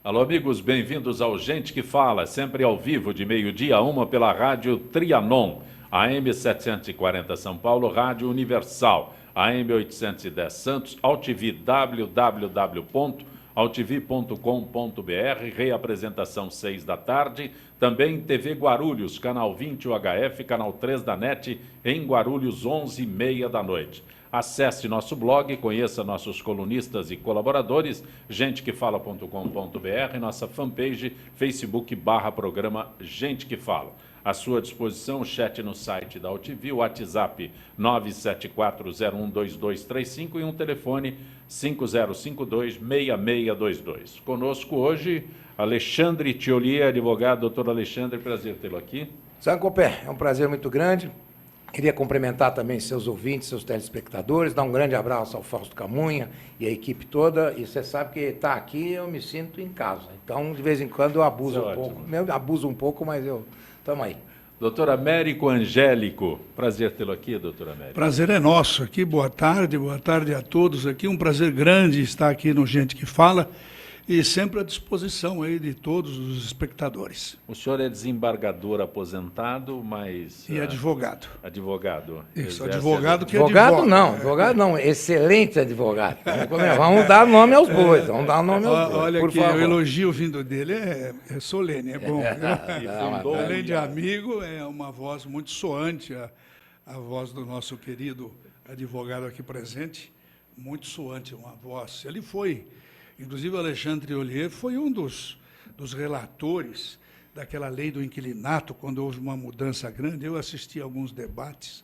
Alô, amigos, bem-vindos ao Gente que Fala, sempre ao vivo, de meio-dia a 1 pela Rádio Trianon, AM 740 São Paulo, Rádio Universal, AM 810 Santos, AltV, www.altv.com.br, reapresentação 6 da tarde, também TV Guarulhos, canal 20 UHF, canal 3 da NET, em Guarulhos, 11h30 da noite. Acesse nosso blog, conheça nossos colunistas e colaboradores, gentequefala.com.br, nossa fanpage, Facebook/programa Gente que Fala. À sua disposição, o chat no site da AltV, o WhatsApp 974012235 e um telefone 5052-6622. Conosco hoje, Alexandre Thiolier, advogado. Doutor Alexandre, prazer tê-lo aqui. Sancopé, é um prazer muito grande. Queria cumprimentar também seus ouvintes, seus telespectadores, dar um grande abraço ao Fausto Camunha e à equipe toda. E você sabe que estar aqui eu me sinto em casa. Então, de vez em quando eu abuso um pouco. Eu abuso um pouco, mas estamos aí. Doutor Américo Angélico, prazer tê-lo aqui, doutor Américo. Prazer é nosso aqui, boa tarde a todos aqui. Um prazer grande estar aqui no Gente que Fala e sempre à disposição aí de todos os espectadores. O senhor é desembargador aposentado, mas... E advogado. Advogado. Isso, advogado que advogado não, excelente advogado. Vamos dar nome aos bois, Olha por que favor. O elogio vindo dele é solene, é bom. Além de amigo, é uma voz muito soante, a voz do nosso querido advogado aqui presente, muito soante, uma voz. Ele foi... Inclusive, o Alexandre Thiolier foi um dos relatores daquela lei do inquilinato, quando houve uma mudança grande. Eu assisti a alguns debates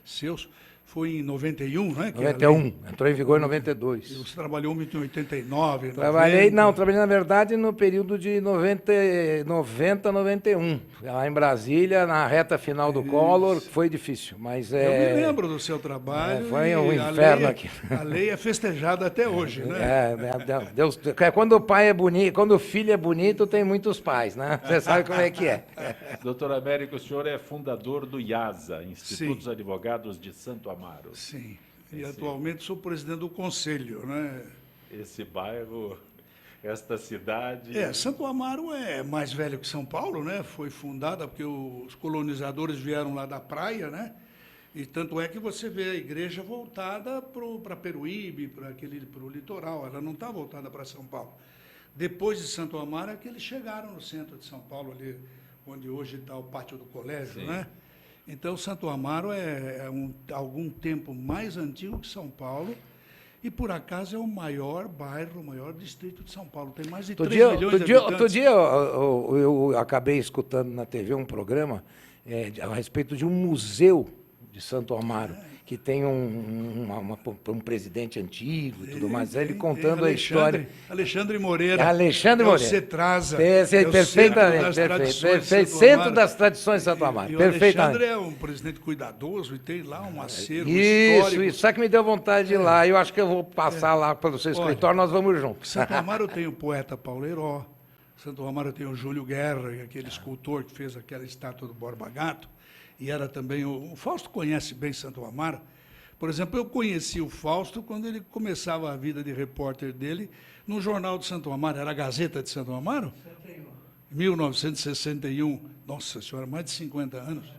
seus. Foi em 91, não é? 91, entrou em vigor em 92. E você trabalhou muito em 89, Trabalhei, na verdade, no período de 90, 91. Lá em Brasília, na reta final do Collor, foi difícil, mas Eu me lembro do seu trabalho. Foi um inferno aqui. A lei é festejada até hoje, né? Deus, quando o pai é bonito, quando o filho é bonito, tem muitos pais, né? Você sabe como é que é. Doutor Américo, o senhor é fundador do IASA, Instituto dos Advogados de Santo Amaro. Sim, e atualmente sou presidente do conselho, né? Esse bairro, esta cidade... Santo Amaro é mais velho que São Paulo, né? Foi fundada porque os colonizadores vieram lá da praia, né? E tanto é que você vê a igreja voltada para Peruíbe, para o litoral, ela não está voltada para São Paulo. Depois de Santo Amaro é que eles chegaram no centro de São Paulo, ali onde hoje está o pátio do colégio, né? Então, Santo Amaro é algum tempo mais antigo que São Paulo e, por acaso, é o maior bairro, o maior distrito de São Paulo. Tem mais de 3 milhões de habitantes. Outro dia eu acabei escutando na TV um programa a respeito de um museu de Santo Amaro, que tem um presidente antigo e tudo mais. Ele contando a história. Alexandre Moreira. Alexandre Moreira. Você traz perfeitamente, perfeito. Centro das tradições de Santo Amaro. E o perfeitamente. Alexandre é um presidente cuidadoso e tem lá um acervo histórico. Isso. Só que me deu vontade de ir lá. Eu acho que eu vou passar lá pelo seu escritório, nós vamos juntos. Santo Amaro tem o poeta Paulo Heiró. Santo Amaro tem o Júlio Guerra, aquele escultor que fez aquela estátua do Borba Gato. E era também... O Fausto conhece bem Santo Amaro. Por exemplo, eu conheci o Fausto quando ele começava a vida de repórter dele no Jornal de Santo Amaro. Era a Gazeta de Santo Amaro? 1961. Nossa senhora, mais de 50 anos.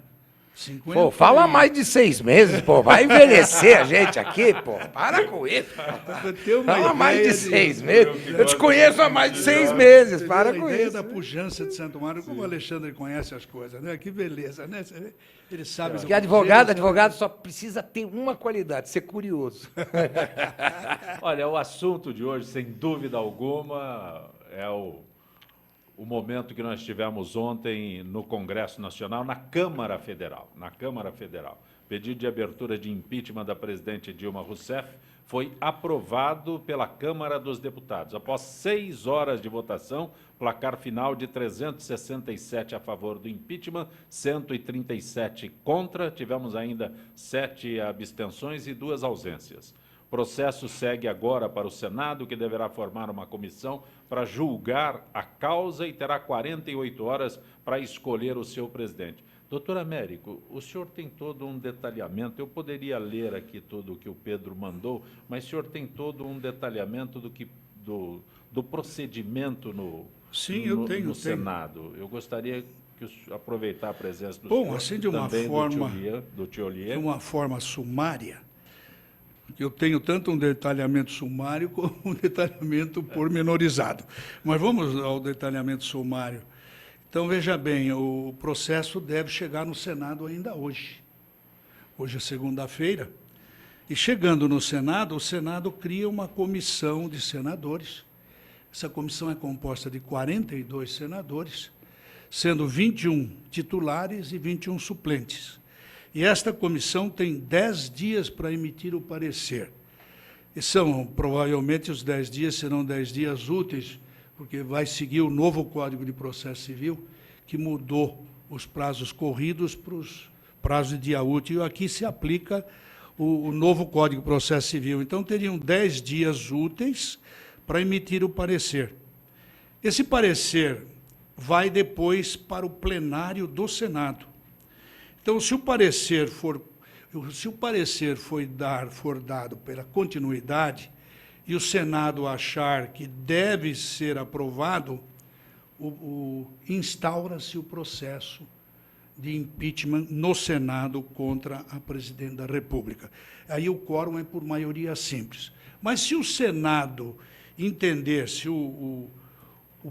50 pô, fala mais de 6 meses, pô. Vai envelhecer a gente aqui, pô. Para com isso. Fala mais de 6 meses. Eu te conheço há mais de 6 meses. Para com isso. A ideia da pujança de Santo Amaro, como o Alexandre conhece as coisas, né? Que beleza, né? Ele sabe... Porque advogado só precisa ter uma qualidade, ser curioso. Olha, o assunto de hoje, sem dúvida alguma, é o momento que nós tivemos ontem no Congresso Nacional, na Câmara Federal. Pedido de abertura de impeachment da presidente Dilma Rousseff foi aprovado pela Câmara dos Deputados. Após 6 horas de votação, placar final de 367 a favor do impeachment, 137 contra, tivemos ainda 7 abstenções e 2 ausências. O processo segue agora para o Senado, que deverá formar uma comissão para julgar a causa e terá 48 horas para escolher o seu presidente. Doutor Américo, o senhor tem todo um detalhamento, eu poderia ler aqui tudo o que o Pedro mandou, mas o senhor tem todo um detalhamento do que do procedimento Sim, eu tenho. no Senado. Eu gostaria que aproveitar a presença do Bom, senhor, assim de uma também forma, do Tiolier. de uma forma sumária, porque eu tenho tanto um detalhamento sumário como um detalhamento pormenorizado. Mas vamos ao detalhamento sumário. Então, veja bem, o processo deve chegar no Senado ainda hoje. Hoje é segunda-feira. E chegando no Senado, o Senado cria uma comissão de senadores. Essa comissão é composta de 42 senadores, sendo 21 titulares e 21 suplentes. E esta comissão tem 10 dias para emitir o parecer. E provavelmente, os 10 dias serão 10 dias úteis, porque vai seguir o novo Código de Processo Civil, que mudou os prazos corridos para os prazos de dia útil. Aqui se aplica o novo Código de Processo Civil. Então, teriam 10 dias úteis para emitir o parecer. Esse parecer vai depois para o plenário do Senado. Então, se o parecer for dado pela continuidade e o Senado achar que deve ser aprovado, instaura-se o processo de impeachment no Senado contra a presidente da República. Aí o quórum é por maioria simples. Mas se o Senado entender, se o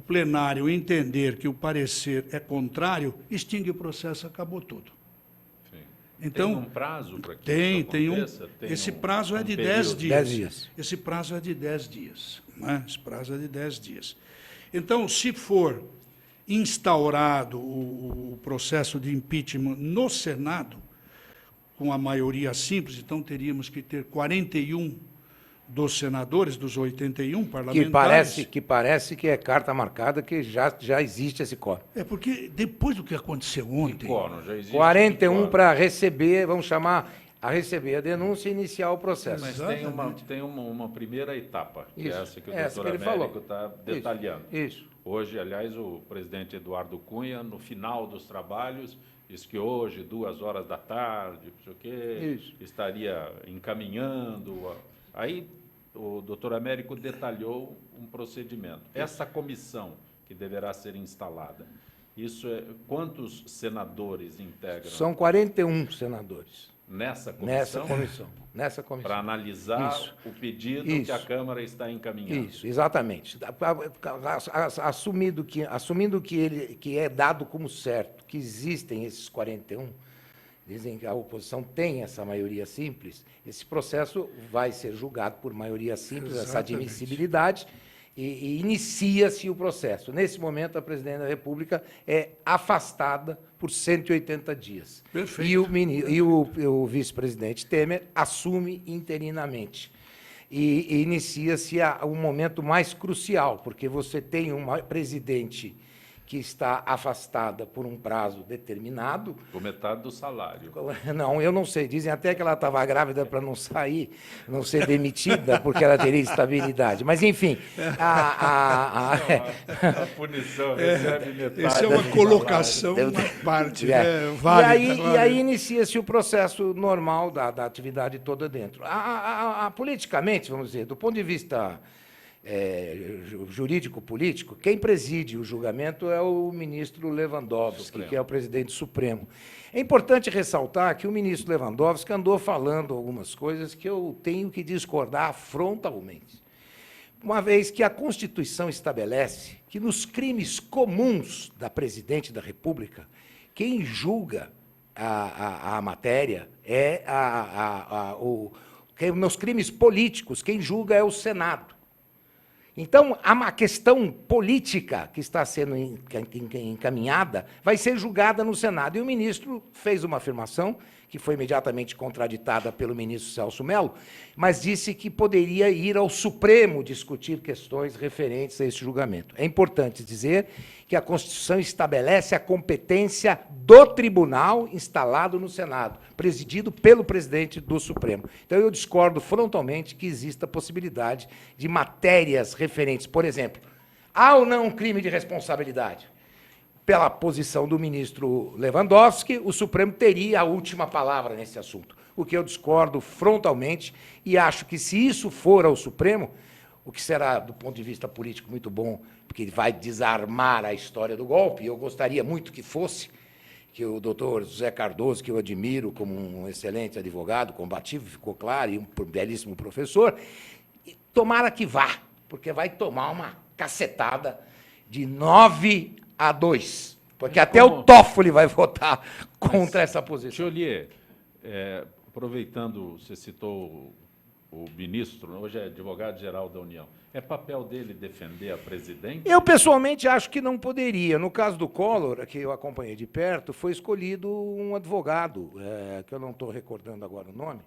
plenário entender que o parecer é contrário, extingue o processo, acabou tudo. Sim. Então, tem um prazo para que tem, isso aconteça? Esse prazo é de 10 dias. 10 dias. Esse prazo é de 10 dias. Né? Esse prazo é de 10 dias. Então, se for instaurado o processo de impeachment no Senado, com a maioria simples, então teríamos que ter 41 dos senadores, dos 81 parlamentares. Que parece que é carta marcada, que já existe esse quórum. É porque depois do que aconteceu ontem... Quórum, já existe 41 para receber, vamos chamar, a receber a denúncia e iniciar o processo. Mas tem uma primeira etapa, que Isso, é essa que o essa doutor que ele Américo está detalhando. Isso. Hoje, aliás, o presidente Eduardo Cunha, no final dos trabalhos, disse que hoje, 2h da tarde, não sei o quê, estaria encaminhando. Aí o doutor Américo detalhou um procedimento. Essa comissão que deverá ser instalada, quantos senadores integram? São 41 senadores. Nessa comissão? Nessa comissão. Para analisar o pedido que a Câmara está encaminhando. Isso, exatamente. Assumindo que é dado como certo, que existem esses 41, dizem que a oposição tem essa maioria simples, esse processo vai ser julgado por maioria simples, essa admissibilidade, e inicia-se o processo. Nesse momento, a presidente da República é afastada por 180 dias. Perfeito. E o vice-presidente Temer assume interinamente. E inicia-se um momento mais crucial, porque você tem uma presidente que está afastada por um prazo determinado. Com metade do salário. Não, eu não sei. Dizem até que ela estava grávida para não sair, não ser demitida, porque ela teria estabilidade. Mas, enfim... A punição recebe metade. Isso é uma colocação, uma parte válida. E aí inicia-se o processo normal da atividade toda dentro. Politicamente, vamos dizer, do ponto de vista... jurídico-político, quem preside o julgamento é o ministro Lewandowski, que é o presidente do Supremo. É importante ressaltar que o ministro Lewandowski andou falando algumas coisas que eu tenho que discordar frontalmente. Uma vez que a Constituição estabelece que nos crimes comuns da presidente da República, quem julga a matéria é nos crimes políticos, quem julga é o Senado. Então, a questão política que está sendo encaminhada vai ser julgada no Senado. E o ministro fez uma afirmação, que foi imediatamente contraditada pelo ministro Celso Mello, mas disse que poderia ir ao Supremo discutir questões referentes a esse julgamento. É importante dizer que a Constituição estabelece a competência do tribunal instalado no Senado, presidido pelo presidente do Supremo. Então, eu discordo frontalmente que exista a possibilidade de matérias referentes, por exemplo, há ou não um crime de responsabilidade? Pela posição do ministro Lewandowski, o Supremo teria a última palavra nesse assunto, o que eu discordo frontalmente e acho que, se isso for ao Supremo, o que será, do ponto de vista político, muito bom, porque ele vai desarmar a história do golpe. Eu gostaria muito que fosse, que o doutor José Cardoso, que eu admiro como um excelente advogado, combativo, ficou claro, e um belíssimo professor, e tomara que vá, porque vai tomar uma cacetada de 9-2, porque até o Toffoli vai votar contra essa posição. Tiolier, aproveitando, você citou o ministro, hoje é advogado-geral da União, é papel dele defender a presidente? Eu, pessoalmente, acho que não poderia. No caso do Collor, que eu acompanhei de perto, foi escolhido um advogado, que eu não estou recordando agora o nome,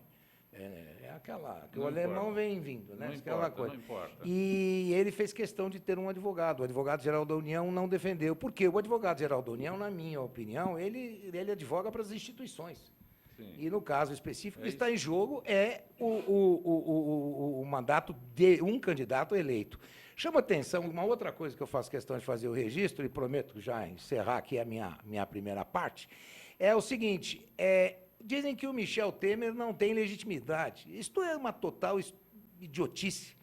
aquela que o alemão vem vindo, né? Não Aquela importa, coisa. não importa. E ele fez questão de ter um advogado. O advogado-geral da União não defendeu. Por quê? O advogado-geral da União, na minha opinião, ele advoga para as instituições. Sim. E, no caso específico, o que está em jogo é o mandato de um candidato eleito. Chama atenção, uma outra coisa que eu faço questão de fazer o registro, e prometo já encerrar aqui a minha primeira parte, é o seguinte, dizem que o Michel Temer não tem legitimidade. Isto é uma total idiotice,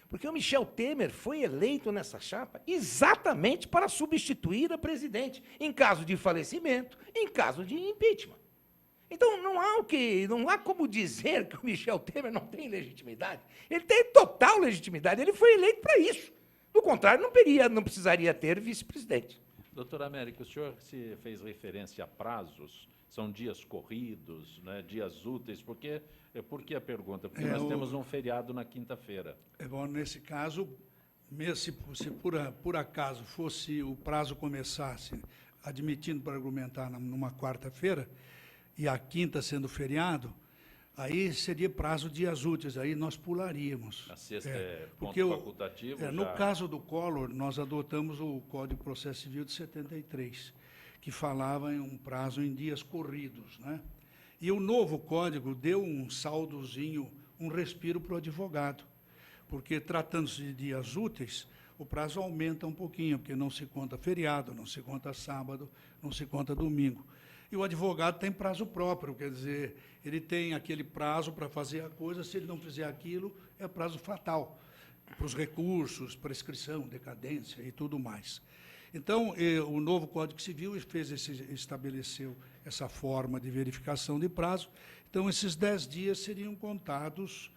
porque o Michel Temer foi eleito nessa chapa exatamente para substituir a presidente, em caso de falecimento, em caso de impeachment. Então, não há como dizer que o Michel Temer não tem legitimidade. Ele tem total legitimidade, ele foi eleito para isso. Do contrário, não precisaria ter vice-presidente. Doutor Américo, o senhor se fez referência a prazos, são dias corridos, né, dias úteis, por que a pergunta? Porque nós temos um feriado na quinta-feira. Bom, nesse caso, se por acaso fosse o prazo começasse admitindo para argumentar numa quarta-feira, e a quinta sendo feriado, aí seria prazo de dias úteis, aí nós pularíamos. A sexta é ponto porque facultativo? No caso do Collor, nós adotamos o Código de Processo Civil de 73, que falava em um prazo em dias corridos, né? E o novo código deu um saldozinho, um respiro para o advogado, porque, tratando-se de dias úteis, o prazo aumenta um pouquinho, porque não se conta feriado, não se conta sábado, não se conta domingo. E o advogado tem prazo próprio, quer dizer, ele tem aquele prazo para fazer a coisa, se ele não fizer aquilo, é prazo fatal para os recursos, prescrição, decadência e tudo mais. Então, o novo Código Civil estabeleceu essa forma de verificação de prazo. Então, esses 10 dias seriam contados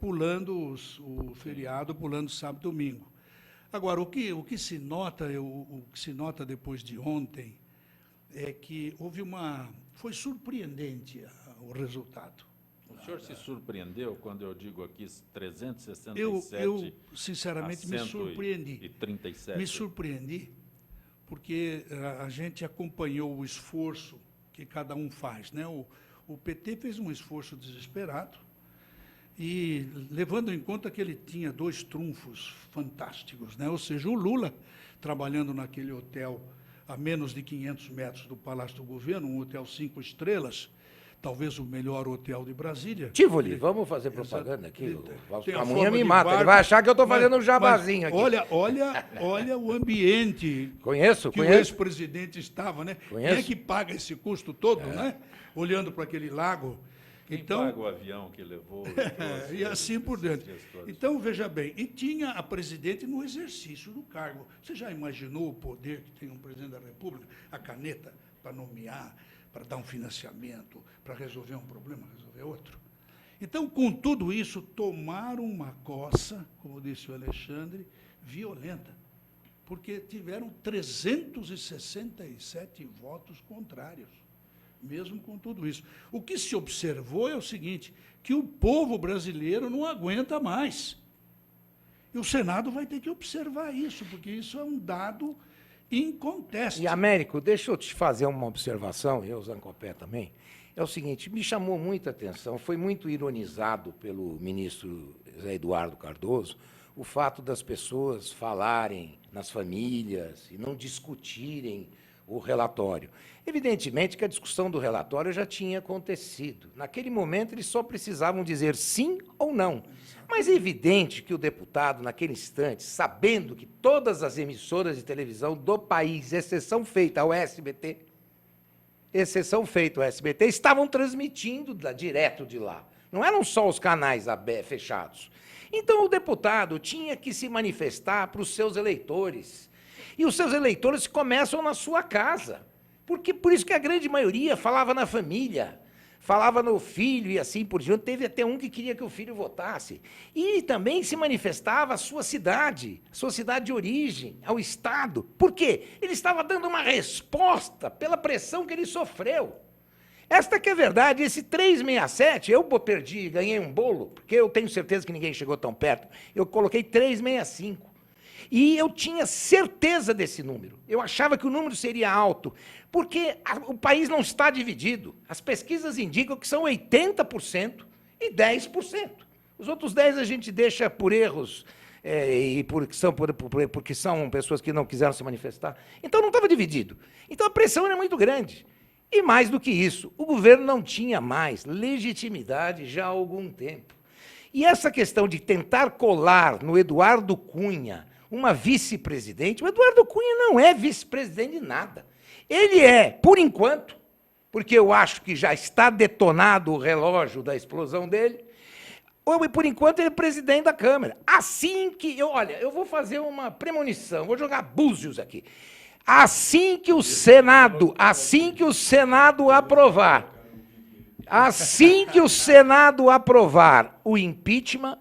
pulando o feriado, pulando sábado e domingo. Agora, o que se nota depois de ontem é que foi surpreendente o resultado. O senhor se surpreendeu quando eu digo aqui 367 eu sinceramente, me surpreendi. E 37. Me surpreendi, porque a gente acompanhou o esforço que cada um faz, né? O PT fez um esforço desesperado, e levando em conta que ele tinha 2 trunfos fantásticos, né? Ou seja, o Lula, trabalhando naquele hotel a menos de 500 metros do Palácio do Governo, um hotel 5 estrelas, talvez o melhor hotel de Brasília. Tivoli, vamos fazer propaganda aqui. O Tem a Camunha forma me de mata, barco, ele vai achar que eu estou fazendo um jabazinho aqui. Olha o ambiente Conheço. o ex-presidente estava, né? Conheço. Quem é que paga esse custo todo, né? Olhando para aquele lago. Quem Então, paga o avião que levou? e assim por diante. Então, veja bem, e tinha a presidente no exercício do cargo. Você já imaginou o poder que tem um presidente da República, a caneta para nomear, para dar um financiamento, para resolver um problema, resolver outro? Então, com tudo isso, tomaram uma coça, como disse o Alexandre, violenta, porque tiveram 367 votos contrários, mesmo com tudo isso. O que se observou é o seguinte, que o povo brasileiro não aguenta mais. E o Senado vai ter que observar isso, porque isso é um dado inconteste. E, Américo, deixa eu te fazer uma observação, e o Zancopé também. É o seguinte, me chamou muita atenção, foi muito ironizado pelo ministro Zé Eduardo Cardoso, o fato das pessoas falarem nas famílias e não discutirem o relatório. Evidentemente que a discussão do relatório já tinha acontecido. Naquele momento, eles só precisavam dizer sim ou não. Mas é evidente que o deputado, naquele instante, sabendo que todas as emissoras de televisão do país, exceção feita ao SBT, estavam transmitindo direto de lá. Não eram só os canais fechados. Então o deputado tinha que se manifestar para os seus eleitores. E os seus eleitores começam na sua casa. Porque por isso que a grande maioria falava na família, falava no filho e assim por diante. Teve até um que queria que o filho votasse. E também se manifestava a sua cidade de origem, ao Estado. Por quê? Ele estava dando uma resposta pela pressão que ele sofreu. Esta que é a verdade. Esse 367, eu perdi, ganhei um bolo, porque eu tenho certeza que ninguém chegou tão perto. Eu coloquei 365. E eu tinha certeza desse número. Eu achava que o número seria alto, porque o país não está dividido. As pesquisas indicam que são 80% e 10%. Os outros 10% a gente deixa por erros, e porque são pessoas que não quiseram se manifestar. Então não estava dividido. Então a pressão era muito grande. E mais do que isso, o governo não tinha mais legitimidade já há algum tempo. E essa questão de tentar colar no Eduardo Cunha uma vice-presidente, o Eduardo Cunha não é vice-presidente de nada. Ele é, por enquanto, porque eu acho que já está detonado o relógio da explosão dele, ou por enquanto ele é presidente da Câmara. Assim que, eu vou fazer uma premonição, vou jogar búzios aqui. Assim que o Senado aprovar o impeachment,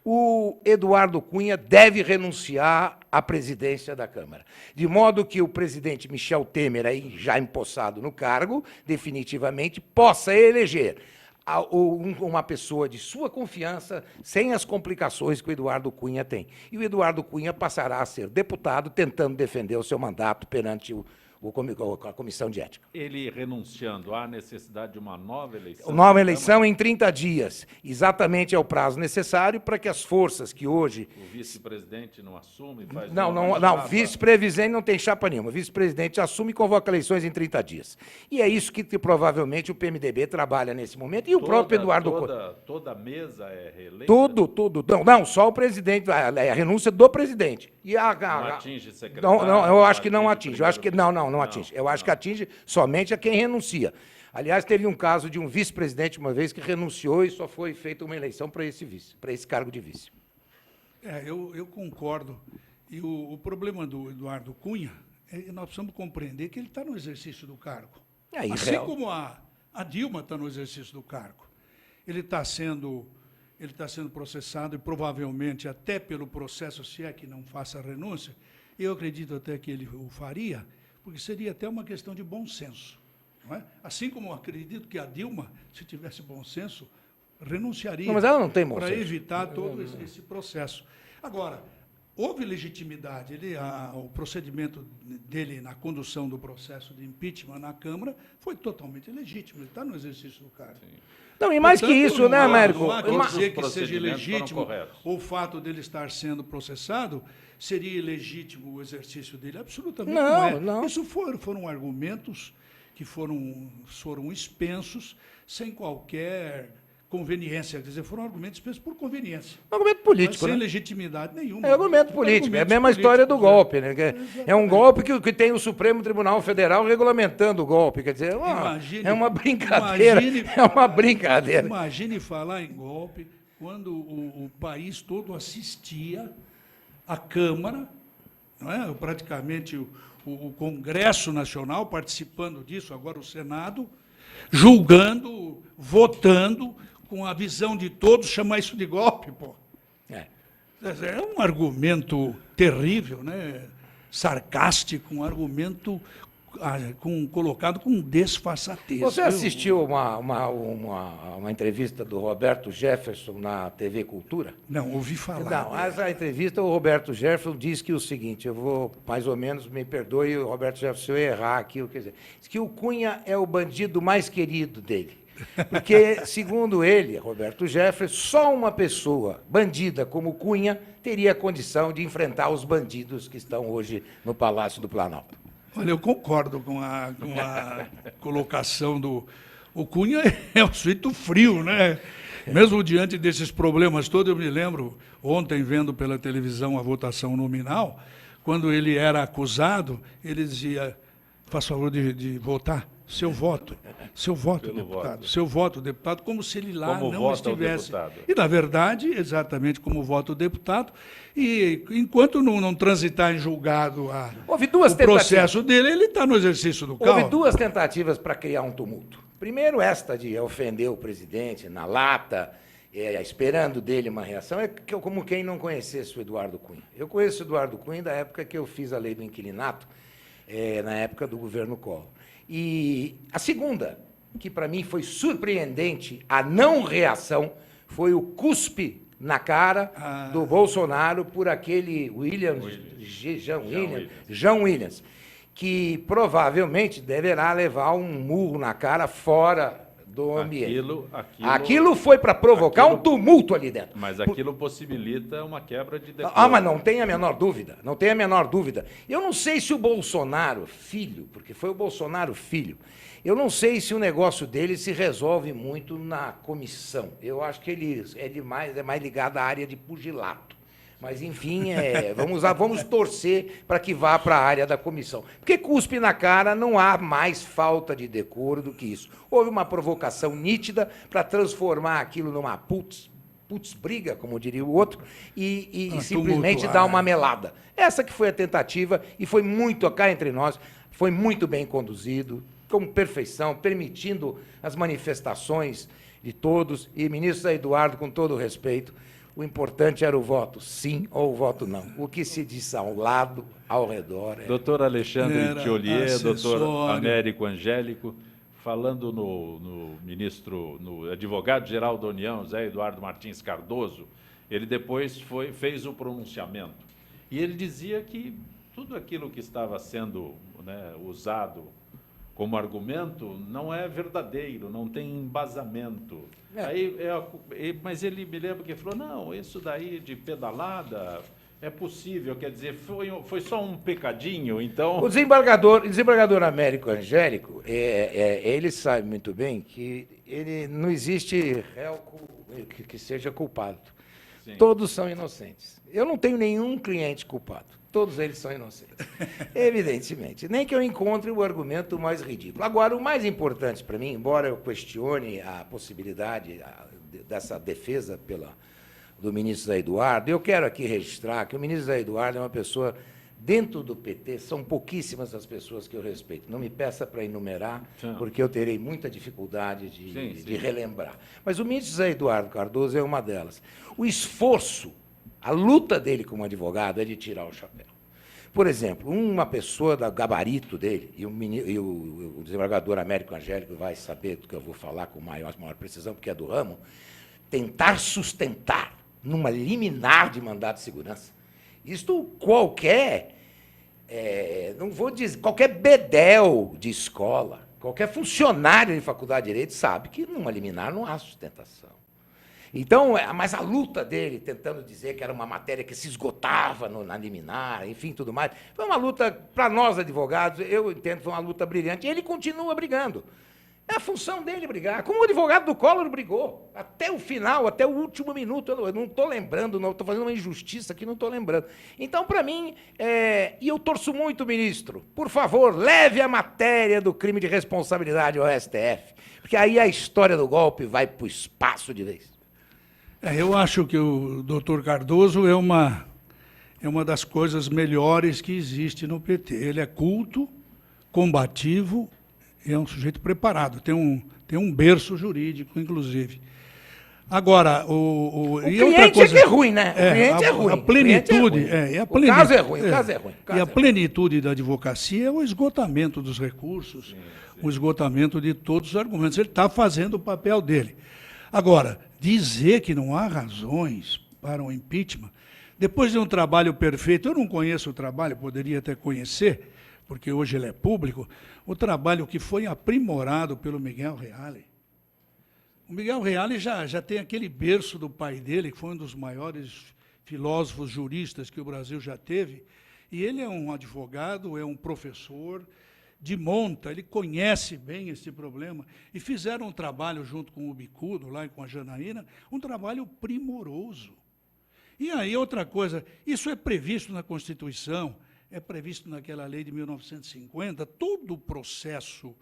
o Eduardo Cunha deve renunciar à presidência da Câmara. De modo que o presidente Michel Temer, aí já empossado no cargo, definitivamente, possa eleger uma pessoa de sua confiança, sem as complicações que o Eduardo Cunha tem. E o Eduardo Cunha passará a ser deputado, tentando defender o seu mandato perante a Comissão de Ética. Ele renunciando, há necessidade de uma nova eleição? Nova eleição em 30 dias. Exatamente é o prazo necessário para que as forças que hoje... O vice-presidente não assume? Faz Não, vice-presidente não tem chapa nenhuma. O vice-presidente assume e convoca eleições em 30 dias. E é isso que provavelmente o PMDB trabalha nesse momento, e o próprio Eduardo Cunha. Toda a mesa é reeleita? Tudo. Não, só o presidente, a renúncia do presidente. E não atinge secretário? Não, eu acho que não atinge. Eu acho que não Não, atinge. Eu acho que atinge somente a quem renuncia. Aliás, teve um caso de um vice-presidente uma vez que renunciou e só foi feita uma eleição para esse cargo de vice. Eu concordo. E o problema do Eduardo Cunha é que nós precisamos compreender que ele está no exercício do cargo. Assim como a Dilma está no exercício do cargo. Ele está sendo processado e provavelmente até pelo processo, se é que não faça a renúncia, eu acredito até que ele o faria, porque seria até uma questão de bom senso. Não é? Assim como eu acredito que a Dilma, se tivesse bom senso, renunciaria. Não, mas ela não tem bom para senso. evitar todo esse processo. Agora, houve legitimidade. O procedimento dele na condução do processo de impeachment na Câmara foi totalmente legítimo. Ele está no exercício do cargo. Sim. Não, e mais que isso, né, Américo? Não há que dizer que seja procedimentos ilegítimo foram corretos. o fato dele estar sendo processado, seria ilegítimo o exercício dele. Absolutamente Não, não é. não. Isso foram argumentos que foram expensos, sem qualquer conveniência. Quer dizer, foram argumentos expensos por conveniência. Argumento político, Mas sem né? legitimidade nenhuma. É argumento político, é a Argumentos mesma história do políticos, golpe, né? É um golpe que tem o Supremo Tribunal Federal regulamentando o golpe, quer dizer, é uma brincadeira, é uma brincadeira. Imagine falar em golpe quando o país todo assistia à Câmara, não é? Praticamente o Congresso Nacional participando disso, agora o Senado, julgando, votando, com a visão de todos, chamar isso de golpe, pô. É um argumento terrível, né? Sarcástico, um argumento colocado com desfaçatez. Você assistiu uma entrevista do Roberto Jefferson na TV Cultura? Não, ouvi falar. Não, essa entrevista, o Roberto Jefferson diz que o seguinte, eu vou, mais ou menos, me perdoe, o Roberto Jefferson, se eu errar aqui, quer dizer, diz que o Cunha é o bandido mais querido dele. Porque, segundo ele, Roberto Jefferson, só uma pessoa bandida como Cunha teria condição de enfrentar os bandidos que estão hoje no Palácio do Planalto. Olha, eu concordo com a colocação do... O Cunha é um sujeito frio, né? Mesmo diante desses problemas todos, eu me lembro, ontem, vendo pela televisão a votação nominal, quando ele era acusado, ele dizia, faz favor de votar. Seu voto, Pelo deputado. voto. Seu voto, deputado, como se ele lá Como não vota o estivesse. deputado. E, na verdade, exatamente como vota o deputado. E enquanto não transitar em julgado Houve duas o processo dele, ele está no exercício do Houve cargo. duas tentativas para criar um tumulto. Primeiro, esta de ofender o presidente na lata, esperando dele uma reação, como quem não conhecesse o Eduardo Cunha. Eu conheço o Eduardo Cunha da época que eu fiz a lei do inquilinato, na época do governo Collor. E a segunda, que para mim foi surpreendente, a não reação, foi o cuspe na cara do Bolsonaro por aquele Jean Williams, que provavelmente deverá levar um murro na cara fora do ambiente. Aquilo foi para provocar um tumulto ali dentro. Mas aquilo possibilita uma quebra de decoro. Mas não tem a menor dúvida, não tem a menor dúvida. Eu não sei se o Bolsonaro filho, porque foi o Bolsonaro filho, eu não sei se o negócio dele se resolve muito na comissão. Eu acho que ele é mais ligado à área de pugilato. Mas, enfim, vamos torcer para que vá para a área da comissão. Porque cuspe na cara, não há mais falta de decoro do que isso. Houve uma provocação nítida para transformar aquilo numa putz briga, como diria o outro, e simplesmente dar uma melada. Essa que foi a tentativa, e foi muito, cá entre nós, foi muito bem conduzido, com perfeição, permitindo as manifestações de todos, e ministro Eduardo, com todo o respeito, o importante era o voto sim ou o voto não. O que se disse ao lado, ao redor... Doutor Alexandre Thiollier, doutor acessório. Américo Angélico, falando no advogado-geral da União, Zé Eduardo Martins Cardoso, ele depois fez o pronunciamento. E ele dizia que tudo aquilo que estava sendo, né, usado como argumento não é verdadeiro, não tem embasamento. Mas ele me lembra que falou, não, isso daí de pedalada é possível, quer dizer, foi só um pecadinho, então... O desembargador Américo Angélico, ele sabe muito bem que não existe réu que seja culpado. Sim. Todos são inocentes. Eu não tenho nenhum cliente culpado. Todos eles são inocentes. Evidentemente. Nem que eu encontre o argumento mais ridículo. Agora, o mais importante para mim, embora eu questione a possibilidade dessa defesa do ministro Zé Eduardo, eu quero aqui registrar que o ministro Zé Eduardo é uma pessoa, dentro do PT, são pouquíssimas as pessoas que eu respeito. Não me peça para enumerar, porque eu terei muita dificuldade de relembrar. Mas o ministro Zé Eduardo Cardoso é uma delas. O esforço, a luta dele como advogado é de tirar o chapéu. Por exemplo, uma pessoa do gabarito dele, e o desembargador Américo Angélico vai saber do que eu vou falar com maior precisão, porque é do ramo, tentar sustentar numa liminar de mandado de segurança. Isto qualquer, não vou dizer, qualquer bedel de escola, qualquer funcionário de faculdade de Direito sabe que numa liminar não há sustentação. Então, mas a luta dele, tentando dizer que era uma matéria que se esgotava na liminar, enfim, tudo mais, foi uma luta, para nós advogados, eu entendo que foi uma luta brilhante, e ele continua brigando. É a função dele brigar, como o advogado do Collor brigou, até o final, até o último minuto, eu não estou lembrando, não estou fazendo uma injustiça que não estou lembrando. Então, para mim, e eu torço muito, ministro, por favor, leve a matéria do crime de responsabilidade ao STF, porque aí a história do golpe vai para o espaço de vez. Eu acho que o doutor Cardoso é uma das coisas melhores que existe no PT. Ele é culto, combativo, é um sujeito preparado, tem um berço jurídico, inclusive. Agora, o e outra coisa, é que é ruim, né? O cliente é ruim. A plenitude, o caso é ruim, o caso é ruim. E a plenitude da advocacia é o esgotamento dos recursos, o esgotamento de todos os argumentos. Ele está fazendo o papel dele. Agora, dizer que não há razões para o impeachment, depois de um trabalho perfeito, eu não conheço o trabalho, poderia até conhecer, porque hoje ele é público, o trabalho que foi aprimorado pelo Miguel Reale. O Miguel Reale já tem aquele berço do pai dele, que foi um dos maiores filósofos juristas que o Brasil já teve, e ele é um advogado, é um professor de monta, ele conhece bem esse problema, e fizeram um trabalho junto com o Bicudo, lá e com a Janaína, um trabalho primoroso. E aí, outra coisa, isso é previsto na Constituição, é previsto naquela lei de 1950, todo o processo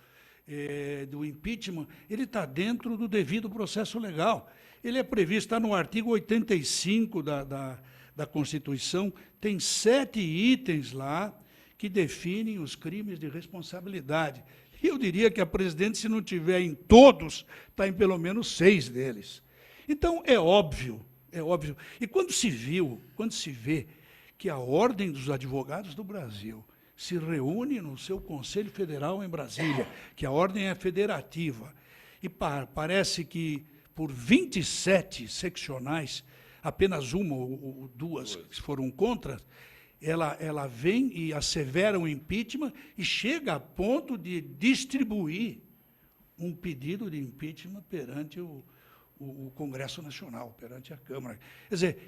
do impeachment, ele está dentro do devido processo legal. Ele é previsto, está no artigo 85 da Constituição, tem 7 itens lá que definem os crimes de responsabilidade. E eu diria que a presidente, se não tiver em todos, está em pelo menos 6 deles. Então, é óbvio. E quando se vê que a Ordem dos Advogados do Brasil se reúne no seu Conselho Federal em Brasília, que a ordem é federativa, e parece que por 27 seccionais, apenas uma ou duas que foram contra, ela vem e assevera o impeachment e chega a ponto de distribuir um pedido de impeachment perante o Congresso Nacional, perante a Câmara. Quer dizer,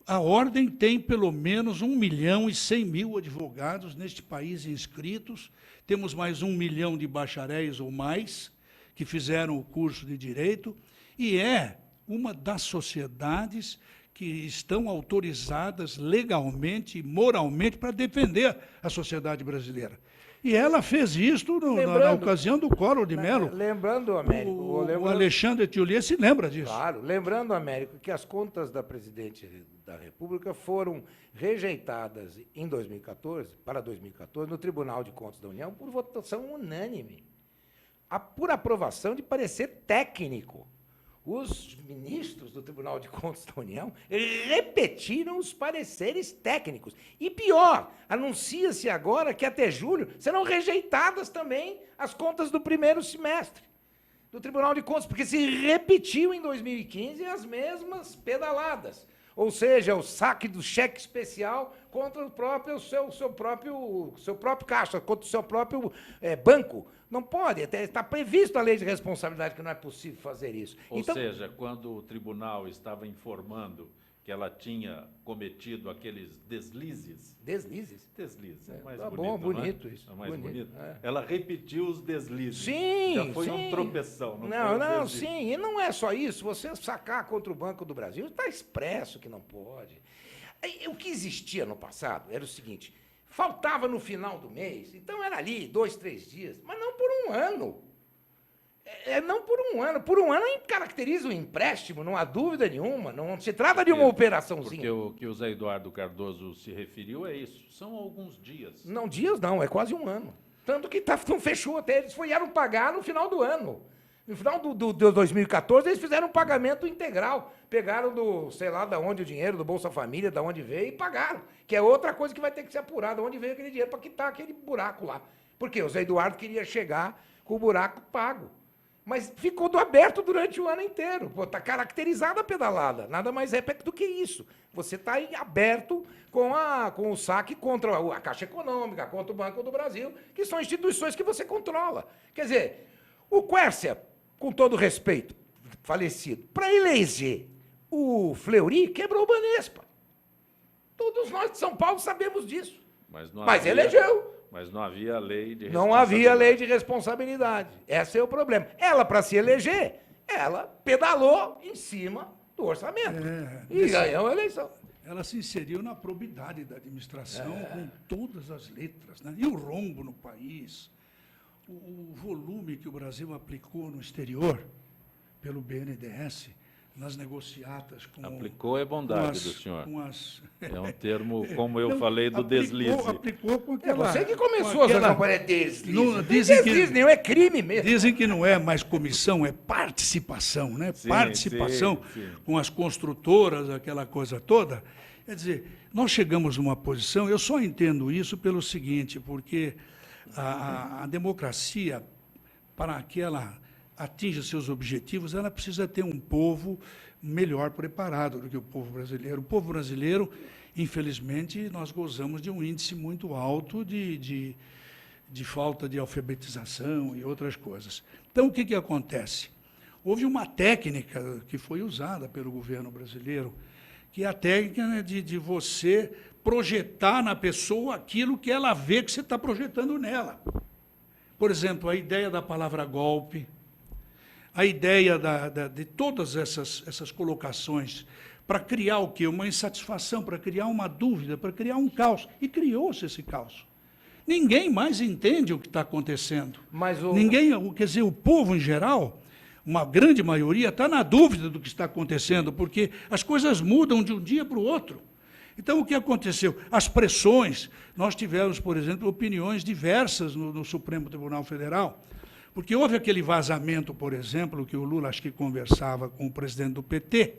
a Ordem tem pelo menos 1.100.000 advogados neste país inscritos, temos mais 1 milhão de bacharéis ou mais que fizeram o curso de Direito, e é uma das sociedades que estão autorizadas legalmente e moralmente para defender a sociedade brasileira. E ela fez isto na ocasião do Collor de Mello. Lembrando, Américo... O Alexandre Tiulier se lembra disso. Claro, lembrando, Américo, que as contas da presidente da República foram rejeitadas em 2014, para 2014, no Tribunal de Contas da União, por votação unânime, por aprovação de parecer técnico. Os ministros do Tribunal de Contas da União repetiram os pareceres técnicos. E pior, anuncia-se agora que até julho serão rejeitadas também as contas do primeiro semestre do Tribunal de Contas, porque se repetiu em 2015 as mesmas pedaladas. Ou seja, o saque do cheque especial contra o seu próprio caixa, contra o seu próprio banco. Não pode, está previsto a lei de responsabilidade que não é possível fazer isso. Ou seja, quando o tribunal estava informando que ela tinha cometido aqueles deslizes... Deslizes? Deslizes, é mais tá bonito, bom, bonito não é? isso. É mais bonito. bonito. Ela repetiu os deslizes. Sim, já foi sim. um tropeção. Não, sim. E não é só isso. Você sacar contra o Banco do Brasil, está expresso que não pode. O que existia no passado era o seguinte, faltava no final do mês, então era ali 2, 3 dias, mas não por um ano. Não por um ano. Por um ano caracteriza o empréstimo, não há dúvida nenhuma. Não se trata de uma operaçãozinha. Porque o que o Zé Eduardo Cardoso se referiu é isso. São alguns dias. Não, dias não, é quase um ano. Tanto que não fechou até. Eles vieram pagar no final do ano. No final do 2014, eles fizeram um pagamento integral. Pegaram sei lá, de onde o dinheiro, do Bolsa Família, de onde veio, e pagaram. Que é outra coisa que vai ter que ser apurada, de onde veio aquele dinheiro para quitar aquele buraco lá. Porque o Zé Eduardo queria chegar com o buraco pago. Mas ficou aberto durante o ano inteiro. Está caracterizada a pedalada. Nada mais é do que isso. Você está aberto com o saque contra a Caixa Econômica, contra o Banco do Brasil, que são instituições que você controla. Quer dizer, o Quércia, com todo respeito, falecido, para eleger o Fleury, quebrou o Banespa. Todos nós de São Paulo sabemos disso. Mas elegeu. Mas não havia lei de responsabilidade. Não havia lei de responsabilidade. Esse é o problema. Ela, para se eleger, ela pedalou em cima do orçamento. E ganhou a eleição. Ela se inseriu na probidade da administração com todas as letras, né? E o rombo no país, o volume que o Brasil aplicou no exterior, pelo BNDES, nas negociatas com... Aplicou é bondade do senhor. É um termo, como eu Não, falei, do deslize. Aplicou com aquela... Você que começou a usar a deslize. Não, Deslize nenhum, é crime mesmo. Dizem que não é mais comissão, é participação, né? Sim, participação sim. Com as construtoras, aquela coisa toda. Quer dizer, nós chegamos numa posição, eu só entendo isso pelo seguinte, porque a democracia, para que ela atinja seus objetivos, ela precisa ter um povo melhor preparado do que o povo brasileiro. O povo brasileiro, infelizmente, nós gozamos de um índice muito alto de falta de alfabetização e outras coisas. Então, o que acontece? Houve uma técnica que foi usada pelo governo brasileiro, que é a técnica, né, de você projetar na pessoa aquilo que ela vê que você está projetando nela. Por exemplo, a ideia da palavra golpe, a ideia de todas essas colocações para criar o quê? Uma insatisfação, para criar uma dúvida, para criar um caos. E criou-se esse caos. Ninguém mais entende o que está acontecendo. Mas Quer dizer, o povo em geral, uma grande maioria, está na dúvida do que está acontecendo, porque as coisas mudam de um dia para o outro. Então, o que aconteceu? As pressões, nós tivemos, por exemplo, opiniões diversas no Supremo Tribunal Federal, porque houve aquele vazamento, por exemplo, que o Lula acho que conversava com o presidente do PT,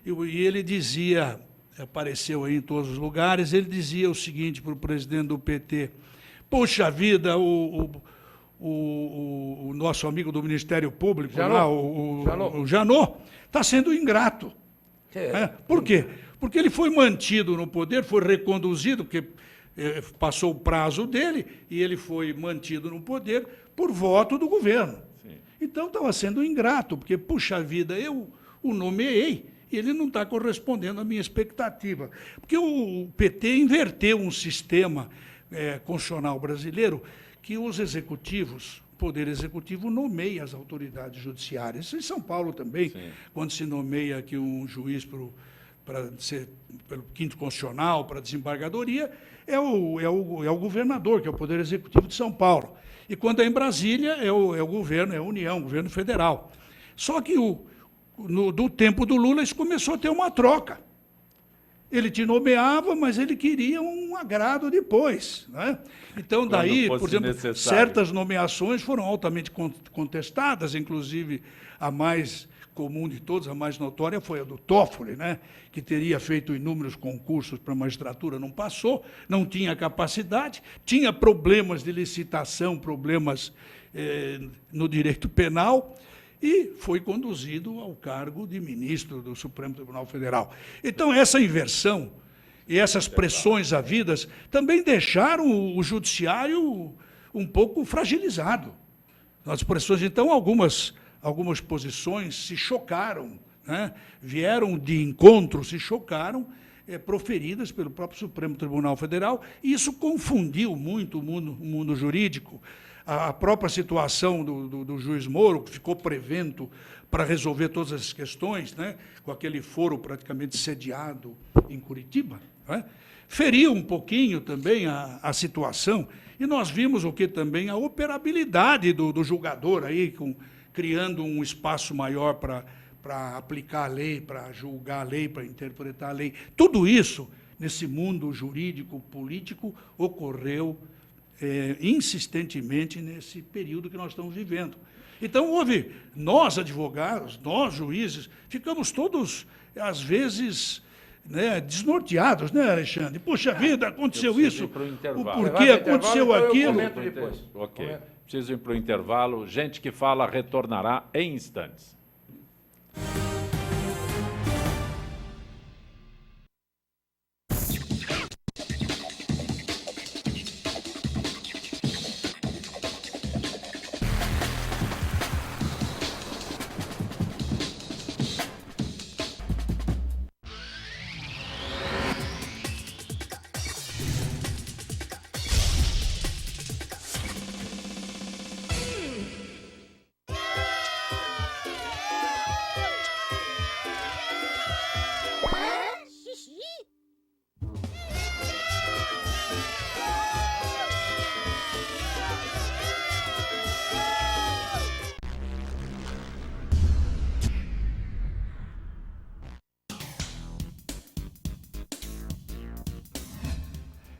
e ele dizia, apareceu aí em todos os lugares, ele dizia o seguinte para o presidente do PT: poxa vida, o nosso amigo do Ministério Público, Janot. lá, o Janot, está sendo ingrato. Por quê? Porque ele foi mantido no poder, foi reconduzido, porque passou o prazo dele, e ele foi mantido no poder por voto do governo. Sim. Então estava sendo ingrato, porque, puxa vida, eu o nomeei, e ele não está correspondendo à minha expectativa. Porque o PT inverteu um sistema constitucional brasileiro que os executivos, o Poder Executivo nomeia as autoridades judiciárias. Isso em São Paulo também, Sim. quando se nomeia aqui um juiz para ser pelo quinto constitucional, para a desembargadoria, é o governador, que é o Poder Executivo de São Paulo. E quando é em Brasília, é o governo, é a União, o governo federal. Só que do tempo do Lula, isso começou a ter uma troca. Ele te nomeava, mas ele queria um agrado depois. Né? Então, daí, por exemplo, necessário. certas nomeações foram altamente contestadas, inclusive a mais comum de todas, a mais notória, foi a do Toffoli, né? Que teria feito inúmeros concursos para a magistratura, não passou, não tinha capacidade, tinha problemas de licitação, problemas no direito penal, e foi conduzido ao cargo de ministro do Supremo Tribunal Federal. Então, essa inversão e essas pressões havidas também deixaram o judiciário um pouco fragilizado. As pressões, então, algumas posições se chocaram, né? Vieram de encontro, se chocaram, proferidas pelo próprio Supremo Tribunal Federal, e isso confundiu muito o mundo jurídico. A própria situação do juiz Moro, que ficou prevento para resolver todas essas questões, né, com aquele foro praticamente sediado em Curitiba, né, feriu um pouquinho também a situação, e nós vimos o que também? A operabilidade do julgador, aí, criando um espaço maior para aplicar a lei, para julgar a lei, para interpretar a lei. Tudo isso, nesse mundo jurídico, político, ocorreu insistentemente nesse período que nós estamos vivendo. Então, nós advogados, nós juízes, ficamos todos, às vezes, né, desnorteados, né, Alexandre? Puxa vida, aconteceu isso, o porquê aconteceu aquilo. Depois. Ok, preciso ir para o intervalo. Gente que fala retornará em instantes.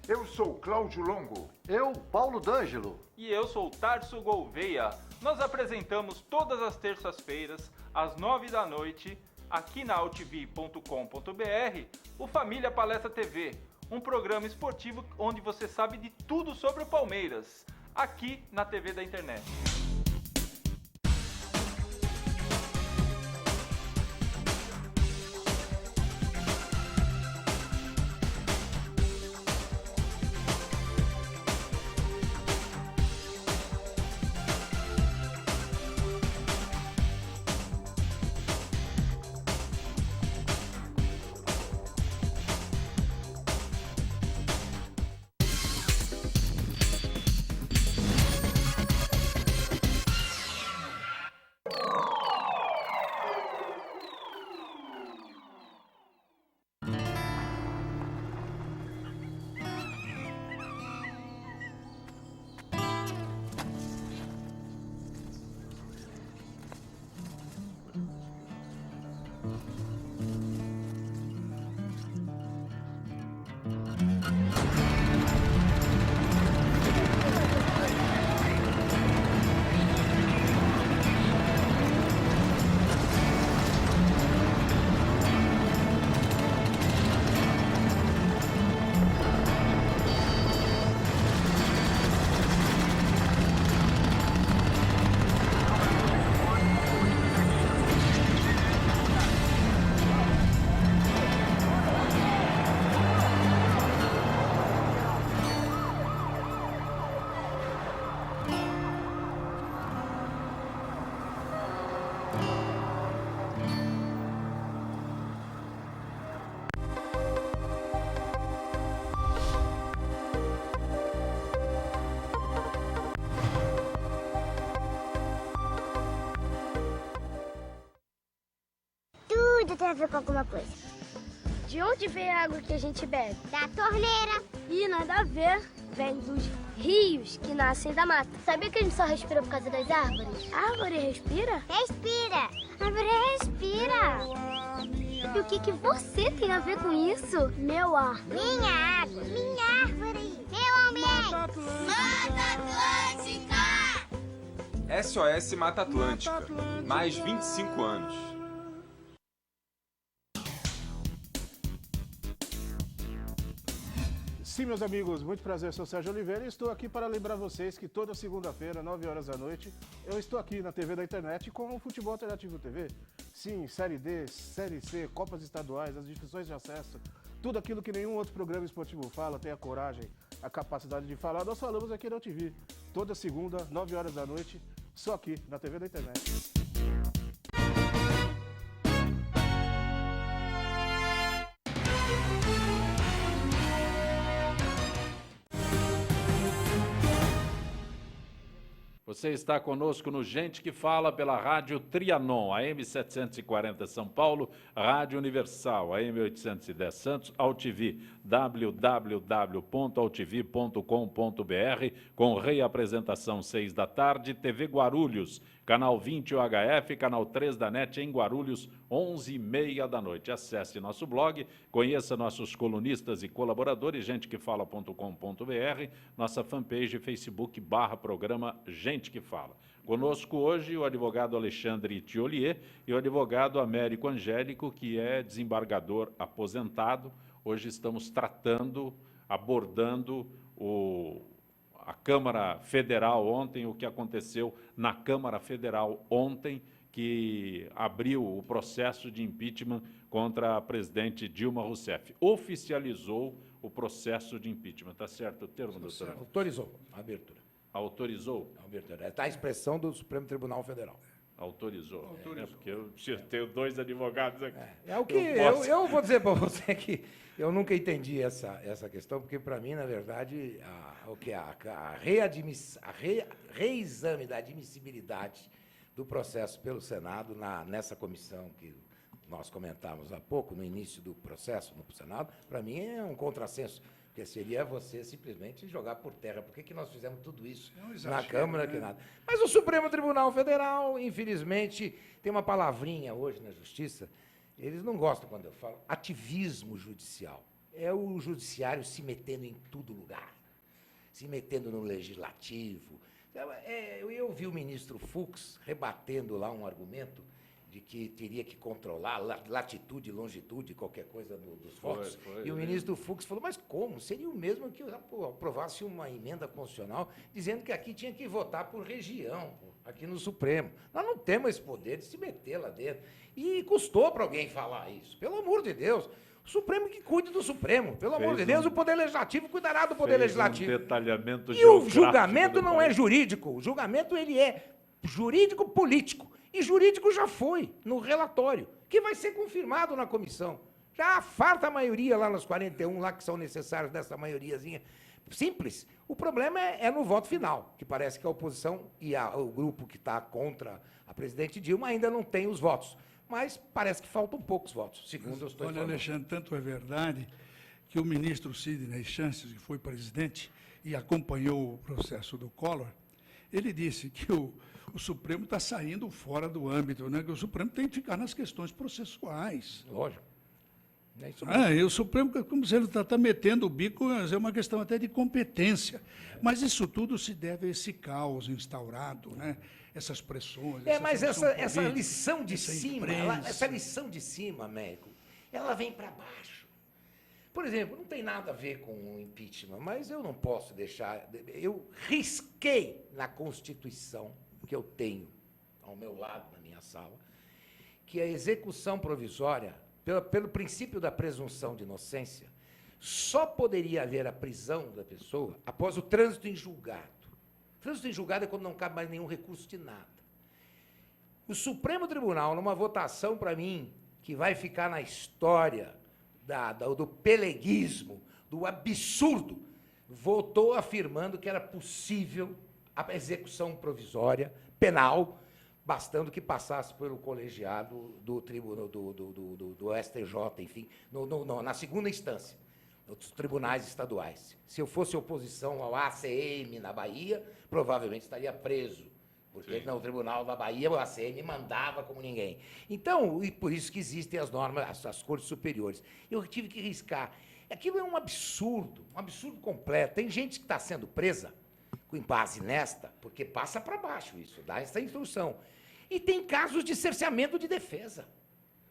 Eu sou Cláudio Longo. Eu, Paulo D'Angelo. E eu sou Tarso Gouveia. Nós apresentamos todas as terças-feiras, às 9 da noite, aqui na altv.com.br, o Família Palestra TV, um programa esportivo onde você sabe de tudo sobre o Palmeiras, aqui na TV da internet. a ver com alguma coisa. De onde vem a água que a gente bebe? Da torneira. Ih, nada a ver. Vem dos rios que nascem da mata. Sabia que a gente só respira por causa das árvores? A árvore respira? Respira. A árvore respira. E o que você tem a ver com isso? Meu ar. Minha água. Minha árvore. Meu ambiente. Mata Atlântica. SOS Mata Atlântica. Mais 25 anos. Sim, meus amigos, muito prazer, sou Sérgio Oliveira e estou aqui para lembrar vocês que toda segunda-feira, 9 horas da noite, eu estou aqui na TV da internet com o Futebol Alternativo TV. Sim, Série D, Série C, Copas Estaduais, as discussões de acesso, tudo aquilo que nenhum outro programa esportivo fala, tem a coragem, a capacidade de falar, nós falamos aqui na TV. Toda segunda, 9 horas da noite, só aqui na TV da internet. Você está conosco no Gente que Fala pela Rádio Trianon, AM 740 São Paulo, Rádio Universal, AM 810 Santos, AltV, www.altv.com.br, com reapresentação 6 da tarde, TV Guarulhos, canal 20 UHF, canal 3 da NET em Guarulhos, 11h30 da noite. Acesse nosso blog, conheça nossos colunistas e colaboradores, gentequefala.com.br, nossa fanpage Facebook /programa Gente que Fala. Conosco hoje o advogado Alexandre Thiolier e o advogado Américo Angélico, que é desembargador aposentado. Hoje estamos tratando, abordando a Câmara Federal ontem, o que aconteceu na Câmara Federal ontem, que abriu o processo de impeachment contra a presidente Dilma Rousseff. Oficializou o processo de impeachment. Está certo o termo, doutor? Autorizou a abertura. Autorizou? A abertura. Está a expressão do Supremo Tribunal Federal. Autorizou. É porque eu tenho dois advogados aqui. É o que eu vou dizer para você que eu nunca entendi essa questão, porque para mim, na verdade, reexame da admissibilidade do processo pelo Senado nessa comissão que nós comentamos há pouco, no início do processo no Senado, para mim é um contrassenso. Porque seria você simplesmente jogar por terra. Por que nós fizemos tudo isso na Câmara? Que nada. Mas o Supremo Tribunal Federal, infelizmente, tem uma palavrinha hoje na Justiça, eles não gostam quando eu falo ativismo judicial. É o judiciário se metendo em todo lugar, se metendo no legislativo. Eu vi o ministro Fux rebatendo lá um argumento de que teria que controlar latitude, longitude, qualquer coisa dos votos. E o ministro Fux falou, mas como? Seria o mesmo que aprovasse uma emenda constitucional dizendo que aqui tinha que votar por região, aqui no Supremo. Nós não temos esse poder de se meter lá dentro. E custou para alguém falar isso, pelo amor de Deus. O Supremo que cuide do Supremo. Pelo amor de Deus, o Poder Legislativo cuidará do Poder Legislativo. Detalhamento e o julgamento não é jurídico. O julgamento ele é jurídico-político. E jurídico já foi no relatório, que vai ser confirmado na comissão. Já farta a maioria lá nos 41, lá que são necessários dessa maioriazinha simples. O problema é no voto final, que parece que a oposição e o grupo que está contra a presidente Dilma ainda não tem os votos. Mas parece que faltam poucos votos, segundo eu estou informando. Olha, Alexandre, tanto é verdade que o ministro Sidney Chances, que foi presidente e acompanhou o processo do Collor, ele disse que o Supremo está saindo fora do âmbito, né? Que o Supremo tem que ficar nas questões processuais. Lógico. E o Supremo, como se ele está metendo o bico, é uma questão até de competência. Mas isso tudo se deve a esse caos instaurado, né? Essas pressões. Mas essa lição de cima, essa lição de cima, Américo, ela vem para baixo. Por exemplo, não tem nada a ver com o impeachment, mas eu não posso deixar. Eu risquei na Constituição que eu tenho ao meu lado, na minha sala, que a execução provisória, pelo princípio da presunção de inocência, só poderia haver a prisão da pessoa após o trânsito em julgado. O trânsito em julgado é quando não cabe mais nenhum recurso de nada. O Supremo Tribunal, numa votação, para mim, que vai ficar na história do peleguismo, do absurdo, votou afirmando que era possível a execução provisória penal bastando que passasse pelo colegiado do tribunal do STJ, enfim, na segunda instância, dos tribunais estaduais. Se eu fosse oposição ao ACM na Bahia, provavelmente estaria preso, porque no Tribunal da Bahia o ACM mandava como ninguém. Então, e por isso que existem as normas, as cortes superiores. Eu tive que riscar. Aquilo é um absurdo completo. Tem gente que está sendo presa com base nesta, porque passa para baixo isso, dá essa instrução. E tem casos de cerceamento de defesa.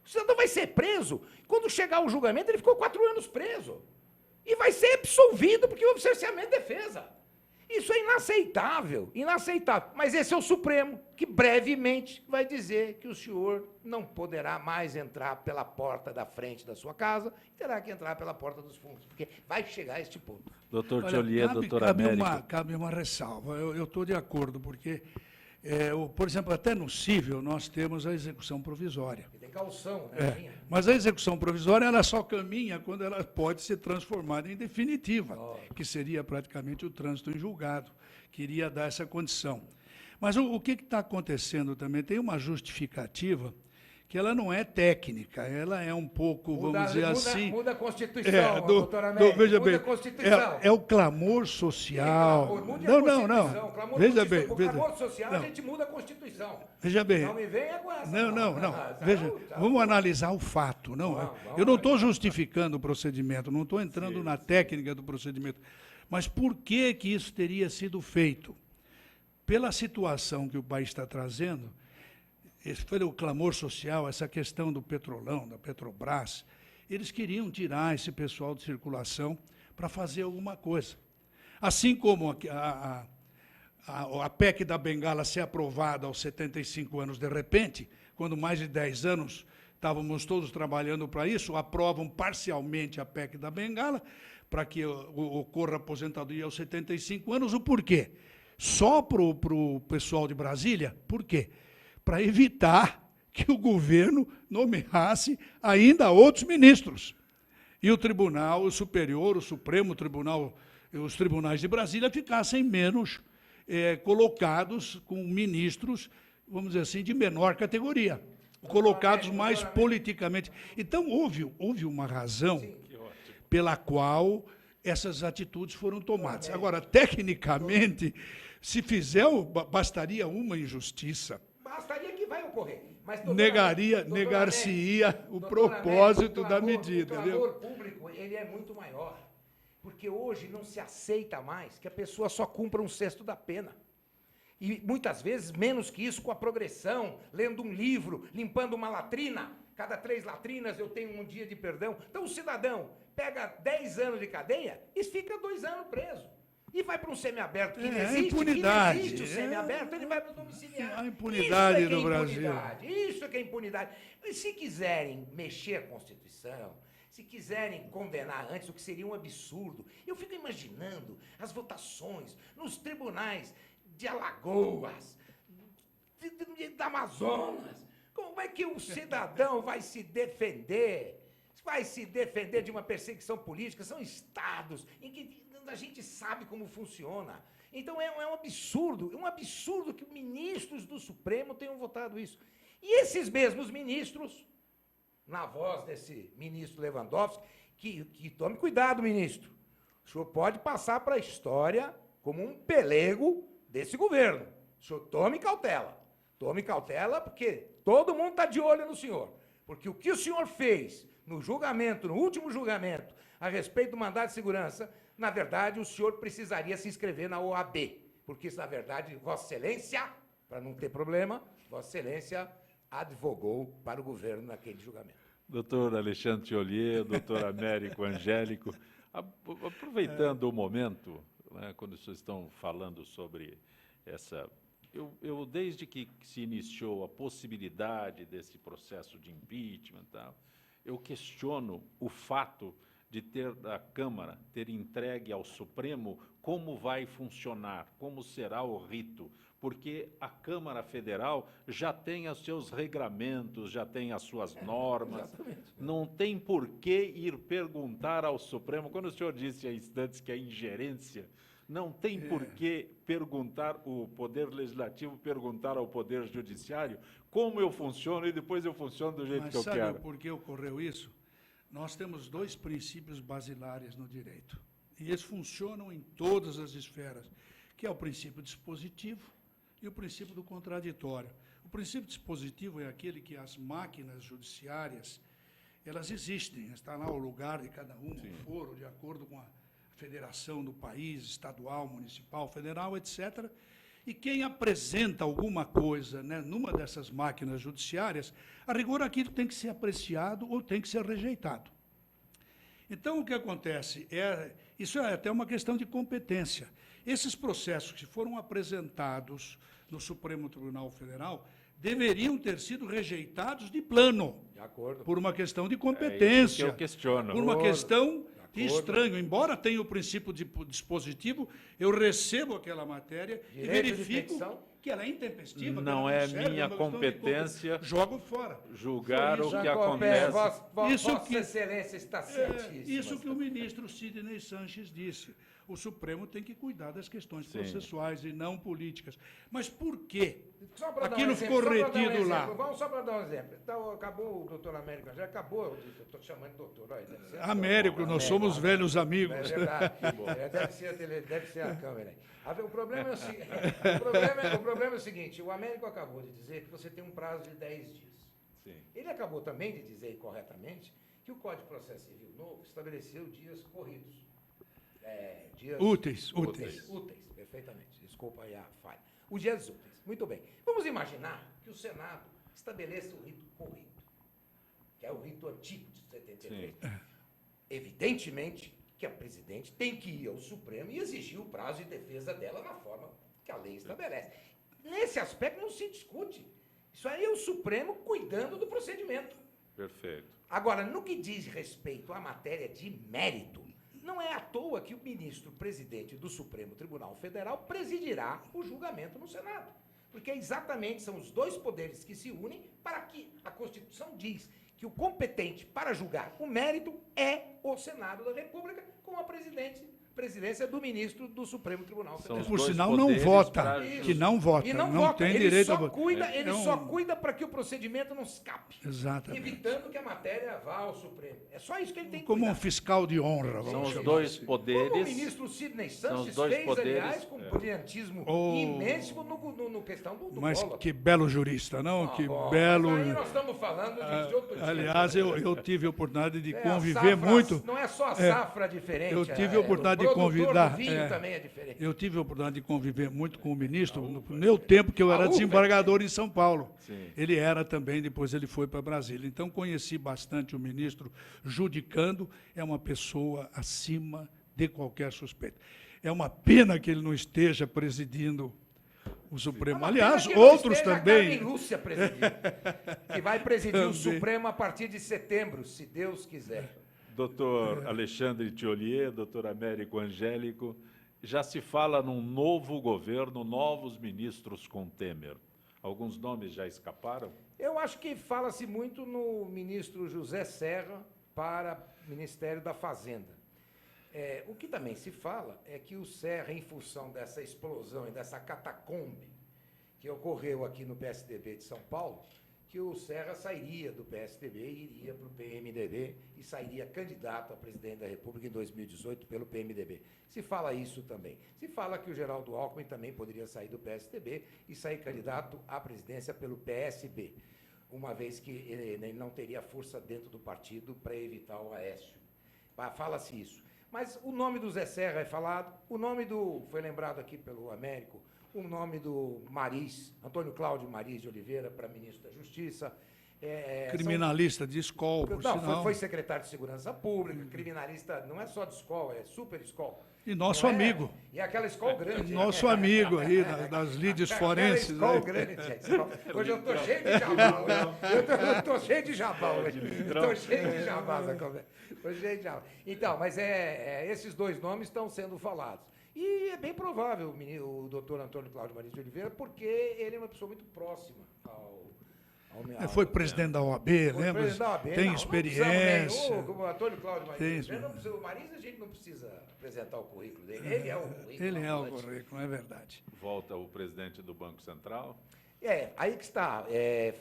O cidadão vai ser preso, quando chegar o julgamento, ele ficou 4 anos preso. E vai ser absolvido porque houve cerceamento de defesa. Isso é inaceitável, inaceitável. Mas esse é o Supremo, que brevemente vai dizer que o senhor não poderá mais entrar pela porta da frente da sua casa, terá que entrar pela porta dos fundos, porque vai chegar a este ponto. Doutor Tiolier, doutor Américo. Cabe uma ressalva, eu estou de acordo, porque, por exemplo, até no cível nós temos a execução provisória. Tem caução, né? Mas a execução provisória ela só caminha quando ela pode ser transformada em definitiva, que seria praticamente o trânsito em julgado, que iria dar essa condição. Mas o que está acontecendo também? Tem uma justificativa que ela não é técnica, ela é um pouco, vamos dizer assim... Muda a Constituição, doutora Américo, veja bem, a Constituição. É o clamor social. Não, veja bem. O clamor social, a gente muda a Constituição. Veja bem. Não me venha com essa. Não. Veja, vamos analisar o fato. Eu não estou justificando o procedimento, não estou entrando na técnica do procedimento. Mas por que isso teria sido feito? Pela situação que o país está trazendo, esse foi o clamor social, essa questão do Petrolão, da Petrobras, eles queriam tirar esse pessoal de circulação para fazer alguma coisa. Assim como a PEC da Bengala ser aprovada aos 75 anos de repente, quando mais de 10 anos estávamos todos trabalhando para isso, aprovam parcialmente a PEC da Bengala, para que ocorra aposentadoria aos 75 anos. O porquê? Só para o pessoal de Brasília? Por quê? Para evitar que o governo nomeasse ainda outros ministros. E o Tribunal Superior, o Supremo Tribunal, os tribunais de Brasília ficassem menos colocados com ministros, vamos dizer assim, de menor categoria, colocados mais politicamente. Então, houve uma razão pela qual essas atitudes foram tomadas. Agora, tecnicamente, se fizer, bastaria uma injustiça. Bastaria que vai ocorrer. Mas, negar-se-ia o propósito da medida. O clamor público ele é muito maior. Porque hoje não se aceita mais que a pessoa só cumpra 1/6 da pena. E, muitas vezes, menos que isso, com a progressão, lendo um livro, limpando uma latrina. Cada 3 latrinas eu tenho um dia de perdão. Então, o cidadão pega 10 anos de cadeia e fica 2 anos preso. E vai para um semiaberto, que não existe, impunidade. Que não existe o semiaberto, ele vai para o domiciliar. A impunidade do Brasil. Isso é que é impunidade. E se quiserem mexer a Constituição, se quiserem condenar antes, o que seria um absurdo, eu fico imaginando as votações nos tribunais de Alagoas, da Amazonas. Como é que o cidadão vai se defender? Vai se defender de uma perseguição política? São estados em que a gente sabe como funciona. Então é um absurdo que ministros do Supremo tenham votado isso. E esses mesmos ministros, na voz desse ministro Lewandowski, que tome cuidado, ministro. O senhor pode passar para a história como um pelego desse governo. O senhor tome cautela. Tome cautela, porque todo mundo está de olho no senhor. Porque o que o senhor fez no último julgamento, a respeito do mandado de segurança, na verdade, o senhor precisaria se inscrever na OAB. Porque isso, na verdade, Vossa Excelência, para não ter problema, Vossa Excelência advogou para o governo naquele julgamento. Doutor Alexandre Tiolier, doutor Américo Angélico, aproveitando o momento, né, quando vocês estão falando sobre essa... Eu desde que se iniciou a possibilidade desse processo de impeachment, tal, eu questiono o fato de a Câmara ter entregue ao Supremo como vai funcionar, como será o rito, porque a Câmara Federal já tem os seus regramentos, já tem as suas normas, não tem por que ir perguntar ao Supremo. Quando o senhor disse há instantes que a ingerência Não tem por que perguntar, o Poder Legislativo perguntar ao Poder Judiciário como eu funciono e depois eu funciono do jeito que eu Mas quero. sabe por que ocorreu isso? Nós temos 2 princípios basilares no direito. E eles funcionam em todas as esferas, que é o princípio dispositivo e o princípio do contraditório. O princípio dispositivo é aquele que as máquinas judiciárias, elas existem, está lá o lugar de cada um, o foro, de acordo com a federação do país, estadual, municipal, federal, etc. E quem apresenta alguma coisa, né, numa dessas máquinas judiciárias, a rigor aquilo tem que ser apreciado ou tem que ser rejeitado. Então, o que acontece isso é até uma questão de competência. Esses processos que foram apresentados no Supremo Tribunal Federal deveriam ter sido rejeitados de plano, De acordo. por uma questão de É competência, isso que eu questiono. por uma questão de acordo. estranho. Embora tenha o princípio dispositivo, eu recebo aquela matéria e Direito de verifico petição. que ela é intempestiva. Não que ela é serve, minha uma questão de competência jogo fora. julgar Foi o isso. que acontece. Isso que- Vossa Excelência está certíssima. Isso que o ministro Sidney Sanches disse. O Supremo tem que cuidar das questões Sim. processuais e não políticas. Mas por quê? Só pra dar Aquilo exemplo, ficou só pra dar retido lá. exemplo. Vamos só para dar um exemplo. Então, acabou o doutor Américo, já acabou, eu estou chamando de doutor. Olha, deve ser Américo, nós somos velhos É amigos. verdade. Deve ser a câmera aí. O problema o problema é o seguinte, o Américo acabou de dizer que você tem um prazo de 10 dias. Sim. Ele acabou também de dizer corretamente que o Código de Processo Civil novo estabeleceu dias corridos. Dias Úteis. úteis, perfeitamente. Desculpa aí a falha. Os dias úteis. Muito bem. Vamos imaginar que o Senado estabeleça o rito corrido, que é o rito antigo de 73. Evidentemente que a presidente tem que ir ao Supremo e exigir o prazo de defesa dela na forma que a lei estabelece. Nesse aspecto não se discute. Isso aí é o Supremo cuidando do procedimento. Perfeito. Agora, no que diz respeito à matéria de mérito, não é à toa que o ministro-presidente do Supremo Tribunal Federal presidirá o julgamento no Senado. Porque exatamente são os 2 poderes que se unem para que a Constituição diz que o competente para julgar o mérito é o Senado da República, com a presidência do ministro do Supremo Tribunal Federal. Por dois sinal, não poderes vota. pra- Que não vota. E não, não vota, tem ele direito só a votar. cuida, ele É um- só cuida para que o procedimento não escape. Exatamente. Evitando que a matéria vá ao Supremo. É só isso que ele tem que Como cuidar. um fiscal de honra, São vamos os chamar 2 assim. Como o poderes. ministro Sidney São os Sanches dois fez, poderes, aliás, com brilhantismo Oh. imenso no questão do Mas Collor. que belo jurista, não? Ah, que bom, belo. Mas aí nós estamos falando de outro dia. Aliás, eu tive a oportunidade de É, a conviver safra- muito. Não é só a safra diferente. Eu tive a oportunidade de o produtor convidar. do vinho também é diferente. Eu tive a oportunidade de conviver muito com o ministro no meu tempo que eu era uva. desembargador em São Paulo. Sim. Ele era também, depois ele foi para Brasília. Então conheci bastante o ministro judicando, é uma pessoa acima de qualquer suspeita. É uma pena que ele não esteja presidindo o Supremo. Aliás, Pena que não outros esteja a também. Carmen Lúcia presidindo, que vai presidir o Também. Supremo a partir de setembro, se Deus quiser. Doutor Alexandre Thiolier, doutor Américo Angélico, já se fala num novo governo, novos ministros com Temer. Alguns nomes já escaparam? Eu acho que fala-se muito no ministro José Serra para o Ministério da Fazenda. O que também se fala é que o Serra, em função dessa explosão e dessa catacombe que ocorreu aqui no PSDB de São Paulo, que o Serra sairia do PSDB e iria para o PMDB e sairia candidato a presidente da República em 2018 pelo PMDB. Se fala isso também. Se fala que o Geraldo Alckmin também poderia sair do PSDB e sair candidato à presidência pelo PSB, uma vez que ele não teria força dentro do partido para evitar o Aécio. Fala-se isso. Mas o nome do Zé Serra é falado, o nome foi lembrado aqui pelo Américo, o nome do Mariz, Antônio Cláudio Mariz de Oliveira, para ministro da Justiça. Criminalista de escola, por Não, sinal. foi secretário de Segurança Pública, criminalista, não é só de escola, é super escola. E nosso Não é? amigo. E aquela escola grande. Nosso amigo aí, das lides forenses. Aquela escola né? grande. Hoje eu estou cheio de jabá. Eu estou cheio de jabá hoje. Estou cheio de jabá. Estou cheio de jabá. Então, mas esses 2 nomes estão sendo falados. E é bem provável o doutor Antônio Cláudio Mariz de Oliveira, porque ele é uma pessoa muito próxima Foi presidente da OAB, lembra? Presidente da OAB, Tem não experiência. O Antônio Cláudio Marins. Tem. O Marins a gente não precisa apresentar o currículo dele. Ele é o currículo. Ele é o currículo, é verdade. Volta o presidente do Banco Central. Aí que está.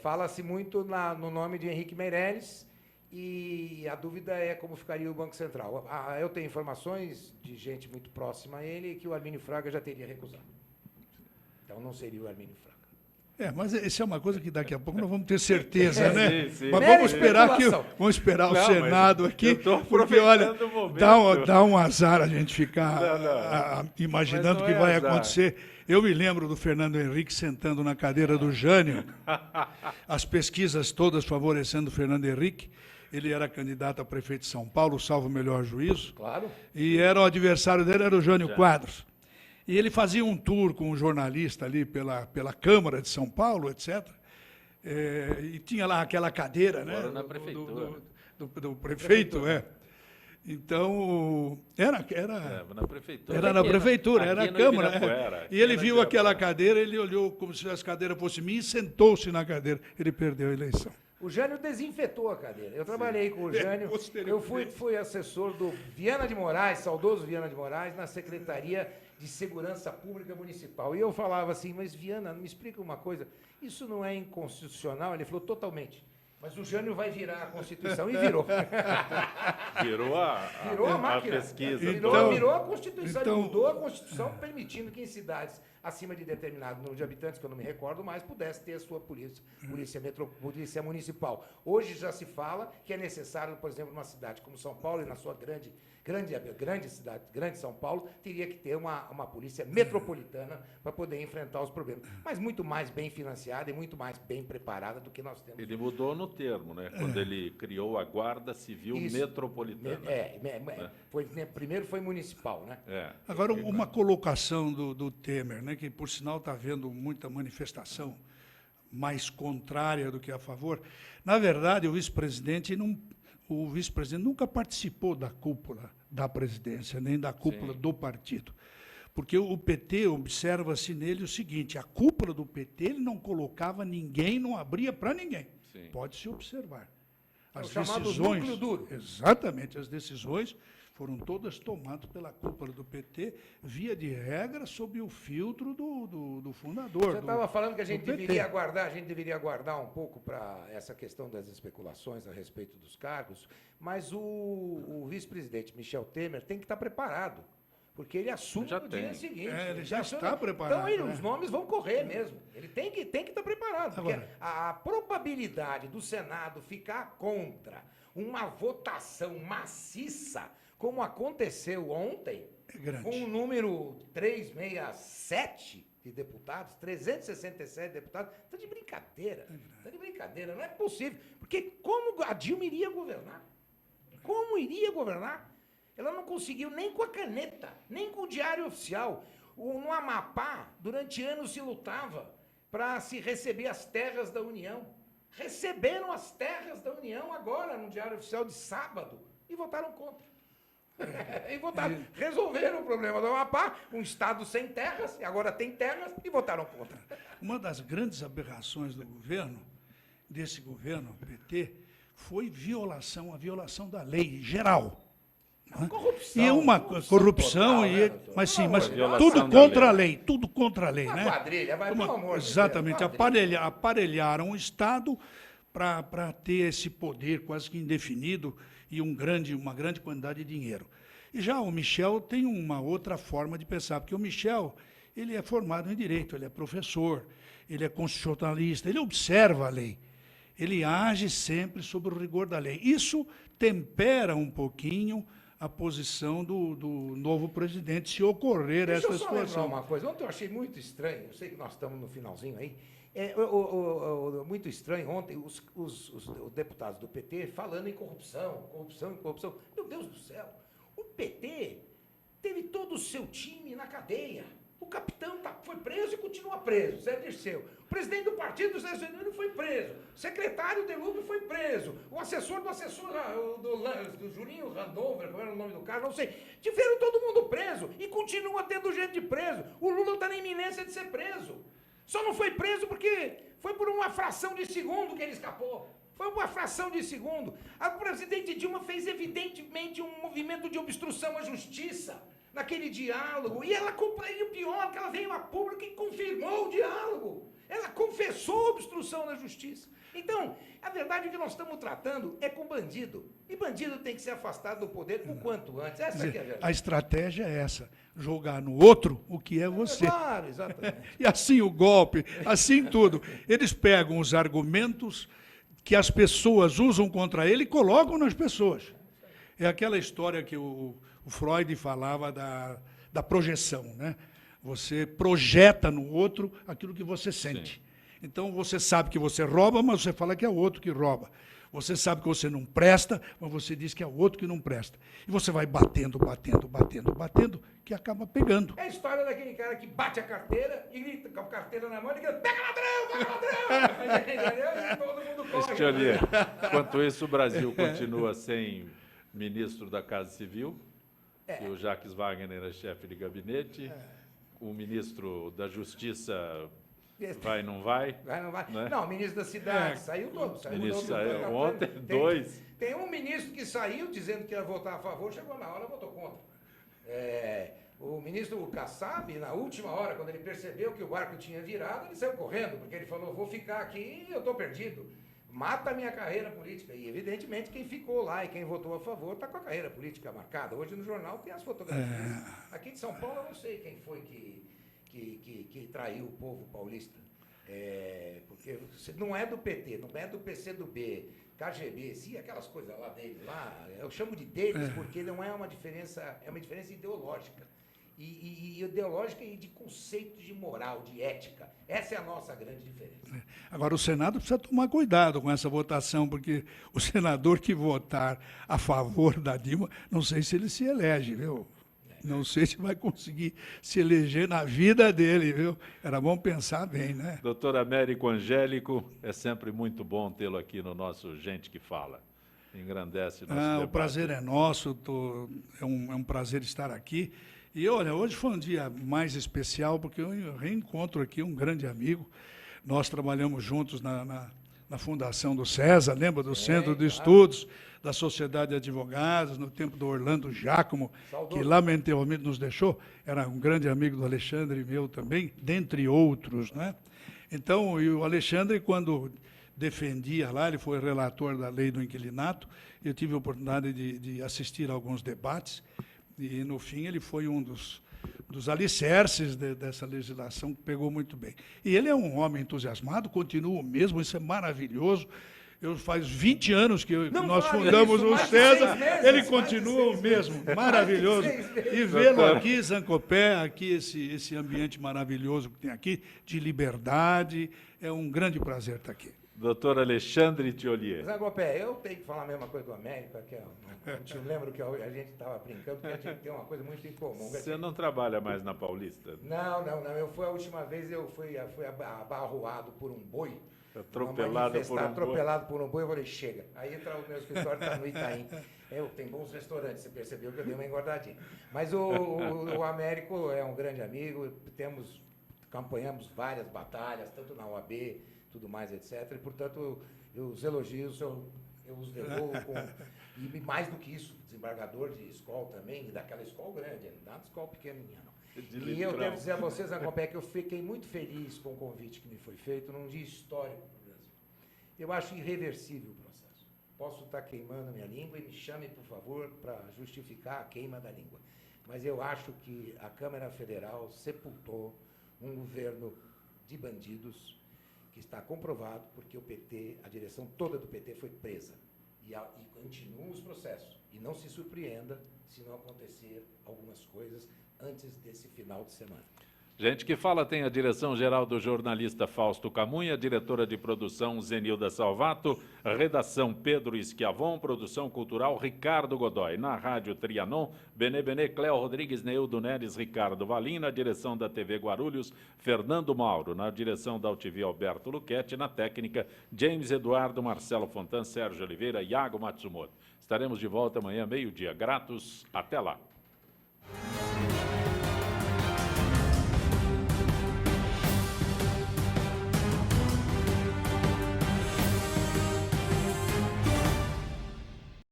Fala-se muito no nome de Henrique Meirelles e a dúvida é como ficaria o Banco Central. Eu tenho informações de gente muito próxima a ele que o Armínio Fraga já teria recusado. Então não seria o Armínio Fraga. Mas isso é uma coisa que daqui a pouco nós vamos ter certeza, né? Sim. Mas vamos esperar o Não, Senado mas aqui, eu tô porque, olha, aproveitando o momento. dá um azar a gente ficar imaginando o Mas não que é vai azar. acontecer. Eu me lembro do Fernando Henrique sentando na cadeira do Jânio, as pesquisas todas favorecendo o Fernando Henrique. Ele era candidato a prefeito de São Paulo, salvo o melhor juízo. Claro. E o adversário dele era o Jânio Quadros. E ele fazia um tour com um jornalista ali pela Câmara de São Paulo, etc. E tinha lá aquela cadeira, né? Agora na prefeitura. Do prefeito, Então, era Na prefeitura. na prefeitura, Aqui era a no Câmara. Ibirapuera. E ele Aqui no viu aquela Ibirapuera. cadeira, ele olhou como se a cadeira fosse minha e sentou-se na cadeira. Ele perdeu a eleição. O Jânio desinfetou a cadeira. Eu trabalhei com o Jânio. Eu fui assessor do Viana de Moraes, saudoso Viana de Moraes, na Secretaria de Segurança Pública Municipal. E eu falava assim, mas Viana, me explica uma coisa, isso não é inconstitucional? Ele falou, totalmente. Mas o Jânio vai virar a Constituição. E virou. Virou a máquina. pesquisa. Virou a Constituição. Ele mudou a Constituição, permitindo que em cidades acima de determinado número de habitantes, que eu não me recordo mais, pudesse ter a sua polícia municipal. Hoje já se fala que é necessário, por exemplo, numa cidade como São Paulo, e na sua grande cidade, grande São Paulo, teria que ter uma polícia metropolitana para poder enfrentar os problemas. Mas muito mais bem financiada e muito mais bem preparada do que nós temos. Ele mudou no termo, né? Quando ele criou a Guarda Civil Metropolitana. Primeiro foi municipal, né? Agora, uma colocação do Temer, né, que, por sinal, está havendo muita manifestação mais contrária do que a favor. Na verdade, o vice-presidente nunca participou da cúpula da presidência, nem da cúpula do partido. Porque o PT, observa-se nele o seguinte, a cúpula do PT, ele não colocava ninguém, não abria para ninguém. Pode-se observar. As decisões, núcleo duro. Exatamente, as decisões foram todas tomadas pela cúpula do PT, via de regra, sob o filtro do fundador. Você estava falando que a gente deveria aguardar um pouco para essa questão das especulações a respeito dos cargos, mas o vice-presidente Michel Temer tem que estar preparado, porque ele assume no dia seguinte. Ele já está preparado. Então, os nomes vão correr mesmo. Ele tem que estar preparado, porque a probabilidade do Senado ficar contra uma votação maciça, como aconteceu ontem, com o número 367 de deputados, 367 deputados, está de brincadeira. Está de brincadeira, não é possível. Porque como a Dilma iria governar? Como iria governar? Ela não conseguiu nem com a caneta, nem com o Diário Oficial. No Amapá, durante anos se lutava para se receber as terras da União. Receberam as terras da União agora, no Diário Oficial de sábado, e votaram contra. Resolveram o problema do Amapá, um estado sem terras, e agora tem terras, e votaram contra. Uma das grandes aberrações desse governo, PT, foi a violação da lei geral. Corrupção. E uma corrupção, mas tudo contra a lei. Uma né? quadrilha, pelo amor de Deus. Exatamente, aparelharam o Estado para ter esse poder quase que indefinido e uma grande quantidade de dinheiro. E já o Michel tem uma outra forma de pensar, porque o Michel ele é formado em Direito, ele é professor, ele é constitucionalista, ele observa a lei, ele age sempre sob o rigor da lei. Isso tempera um pouquinho a posição do novo presidente, se ocorrer essa situação. Deixa eu só lembrar uma coisa. Ontem eu achei muito estranho, eu sei que nós estamos no finalzinho aí, muito estranho ontem os deputados do PT falando em corrupção. Meu Deus do céu, o PT teve todo o seu time na cadeia. O capitão foi preso e continua preso, Zé Dirceu. O presidente do partido, Zé Genuíno, foi preso. O secretário Delúbio foi preso. O assessor do Juninho Randover, como era o nome do cara, não sei. Tiveram todo mundo preso e continua tendo gente preso. O Lula está na iminência de ser preso. Só não foi preso porque Foi por uma fração de segundo que ele escapou. Foi uma fração de segundo. A presidente Dilma fez, evidentemente, um movimento de obstrução à justiça naquele diálogo. E o pior, que ela veio a público e confirmou o diálogo. Ela confessou a obstrução da justiça. Então, a verdade é que nós estamos tratando é com bandido. E bandido tem que ser afastado do poder o quanto antes. Essa que é a verdade. A estratégia é essa, jogar no outro o que é você. Claro, exatamente. E assim o golpe, assim tudo. Eles pegam os argumentos que as pessoas usam contra ele e colocam nas pessoas. É aquela história que o Freud falava da projeção, né? Você projeta no outro aquilo que você sente. Sim. Então, você sabe que você rouba, mas você fala que é o outro que rouba. Você sabe que você não presta, mas você diz que é o outro que não presta. E você vai batendo, que acaba pegando. É a história daquele cara que bate a carteira e grita com a carteira na mão e grita, pega ladrão! Entendeu? E todo mundo corre. Tiolier, enquanto isso, o Brasil continua sem ministro da Casa Civil, e o Jacques Wagner é chefe de gabinete, o ministro da Justiça vai, não vai? Vai, não vai? Né? Não, o ministro da cidade saiu todo. O ministro saiu ontem, dois. Tem um ministro que saiu dizendo que ia votar a favor, chegou na hora, votou contra. O ministro Kassab, na última hora, quando ele percebeu que o barco tinha virado, ele saiu correndo, porque ele falou, vou ficar aqui e eu estou perdido. Mata a minha carreira política. E, evidentemente, quem ficou lá e quem votou a favor está com a carreira política marcada. Hoje, no jornal, tem as fotografias. Aqui de São Paulo, eu não sei quem foi que traiu o povo paulista. Porque não é do PT, não é do PCdoB, KGB, sim, aquelas coisas lá dele, lá, eu chamo de deles porque não é uma diferença, é uma diferença ideológica. E ideológica e de conceitos de moral, de ética. Essa é a nossa grande diferença. Agora, o Senado precisa tomar cuidado com essa votação, porque o senador que votar a favor da Dilma, não sei se ele se elege, viu? Não sei se vai conseguir se eleger na vida dele, viu? Era bom pensar bem, né? Doutor Américo Angélico, é sempre muito bom tê-lo aqui no nosso Gente que Fala. Engrandece nosso debate. O prazer é nosso, é um prazer estar aqui. E, olha, hoje foi um dia mais especial, porque eu reencontro aqui um grande amigo. Nós trabalhamos juntos na fundação do César, lembra? Do Centro de Estudos da Sociedade de Advogados, no tempo do Orlando Giacomo, que lamentavelmente nos deixou. Era um grande amigo do Alexandre e meu também, dentre outros, né? Então, e o Alexandre, quando defendia lá, ele foi relator da lei do inquilinato, eu tive a oportunidade de assistir a alguns debates, e, no fim, ele foi um dos alicerces dessa legislação, que pegou muito bem. E ele é um homem entusiasmado, continua o mesmo, isso é maravilhoso. Faz 20 anos que nós fundamos o César, ele continua o mesmo, maravilhoso. E vê-lo aqui, Zancopé, aqui esse ambiente maravilhoso que tem aqui, de liberdade, é um grande prazer estar aqui. Doutor Alexandre Tiolier. Zancopé, eu tenho que falar a mesma coisa do América, que eu lembro que a gente estava brincando, porque a gente tem uma coisa muito em comum. Você não trabalha mais na Paulista? Não. Eu fui a última vez, eu fui abarroado por um boi. Atropelado por um boi, eu falei, chega. Aí o meu escritório está no Itaim. Tem bons restaurantes, você percebeu que eu dei uma engordadinha. Mas o Américo é um grande amigo, campanhamos várias batalhas, tanto na OAB, tudo mais, etc. E, portanto, os elogios eu os devolvo e mais do que isso, desembargador de escola também, daquela escola grande, não dá de escola pequenininha, não. E eu devo dizer a vocês, Zancopé, que eu fiquei muito feliz com o convite que me foi feito num dia histórico para o Brasil. Eu acho irreversível o processo. Posso estar queimando a minha língua e me chame, por favor, para justificar a queima da língua. Mas eu acho que a Câmara Federal sepultou um governo de bandidos que está comprovado porque o PT, a direção toda do PT foi presa. E continuam os processos. E não se surpreenda se não acontecer algumas coisas antes desse final de semana. Gente que Fala tem a direção-geral do jornalista Fausto Camunha, diretora de produção Zenilda Salvato, redação Pedro Schiavon, produção cultural Ricardo Godoy. Na Rádio Trianon, Benê, Cléo Rodrigues, Neildo Neres, Ricardo Valim. Na direção da TV Guarulhos, Fernando Mauro. Na direção da UTV, Alberto Luquete. Na técnica, James Eduardo, Marcelo Fontan, Sérgio Oliveira, Iago Matsumoto. Estaremos de volta amanhã, meio-dia. Gratos, até lá.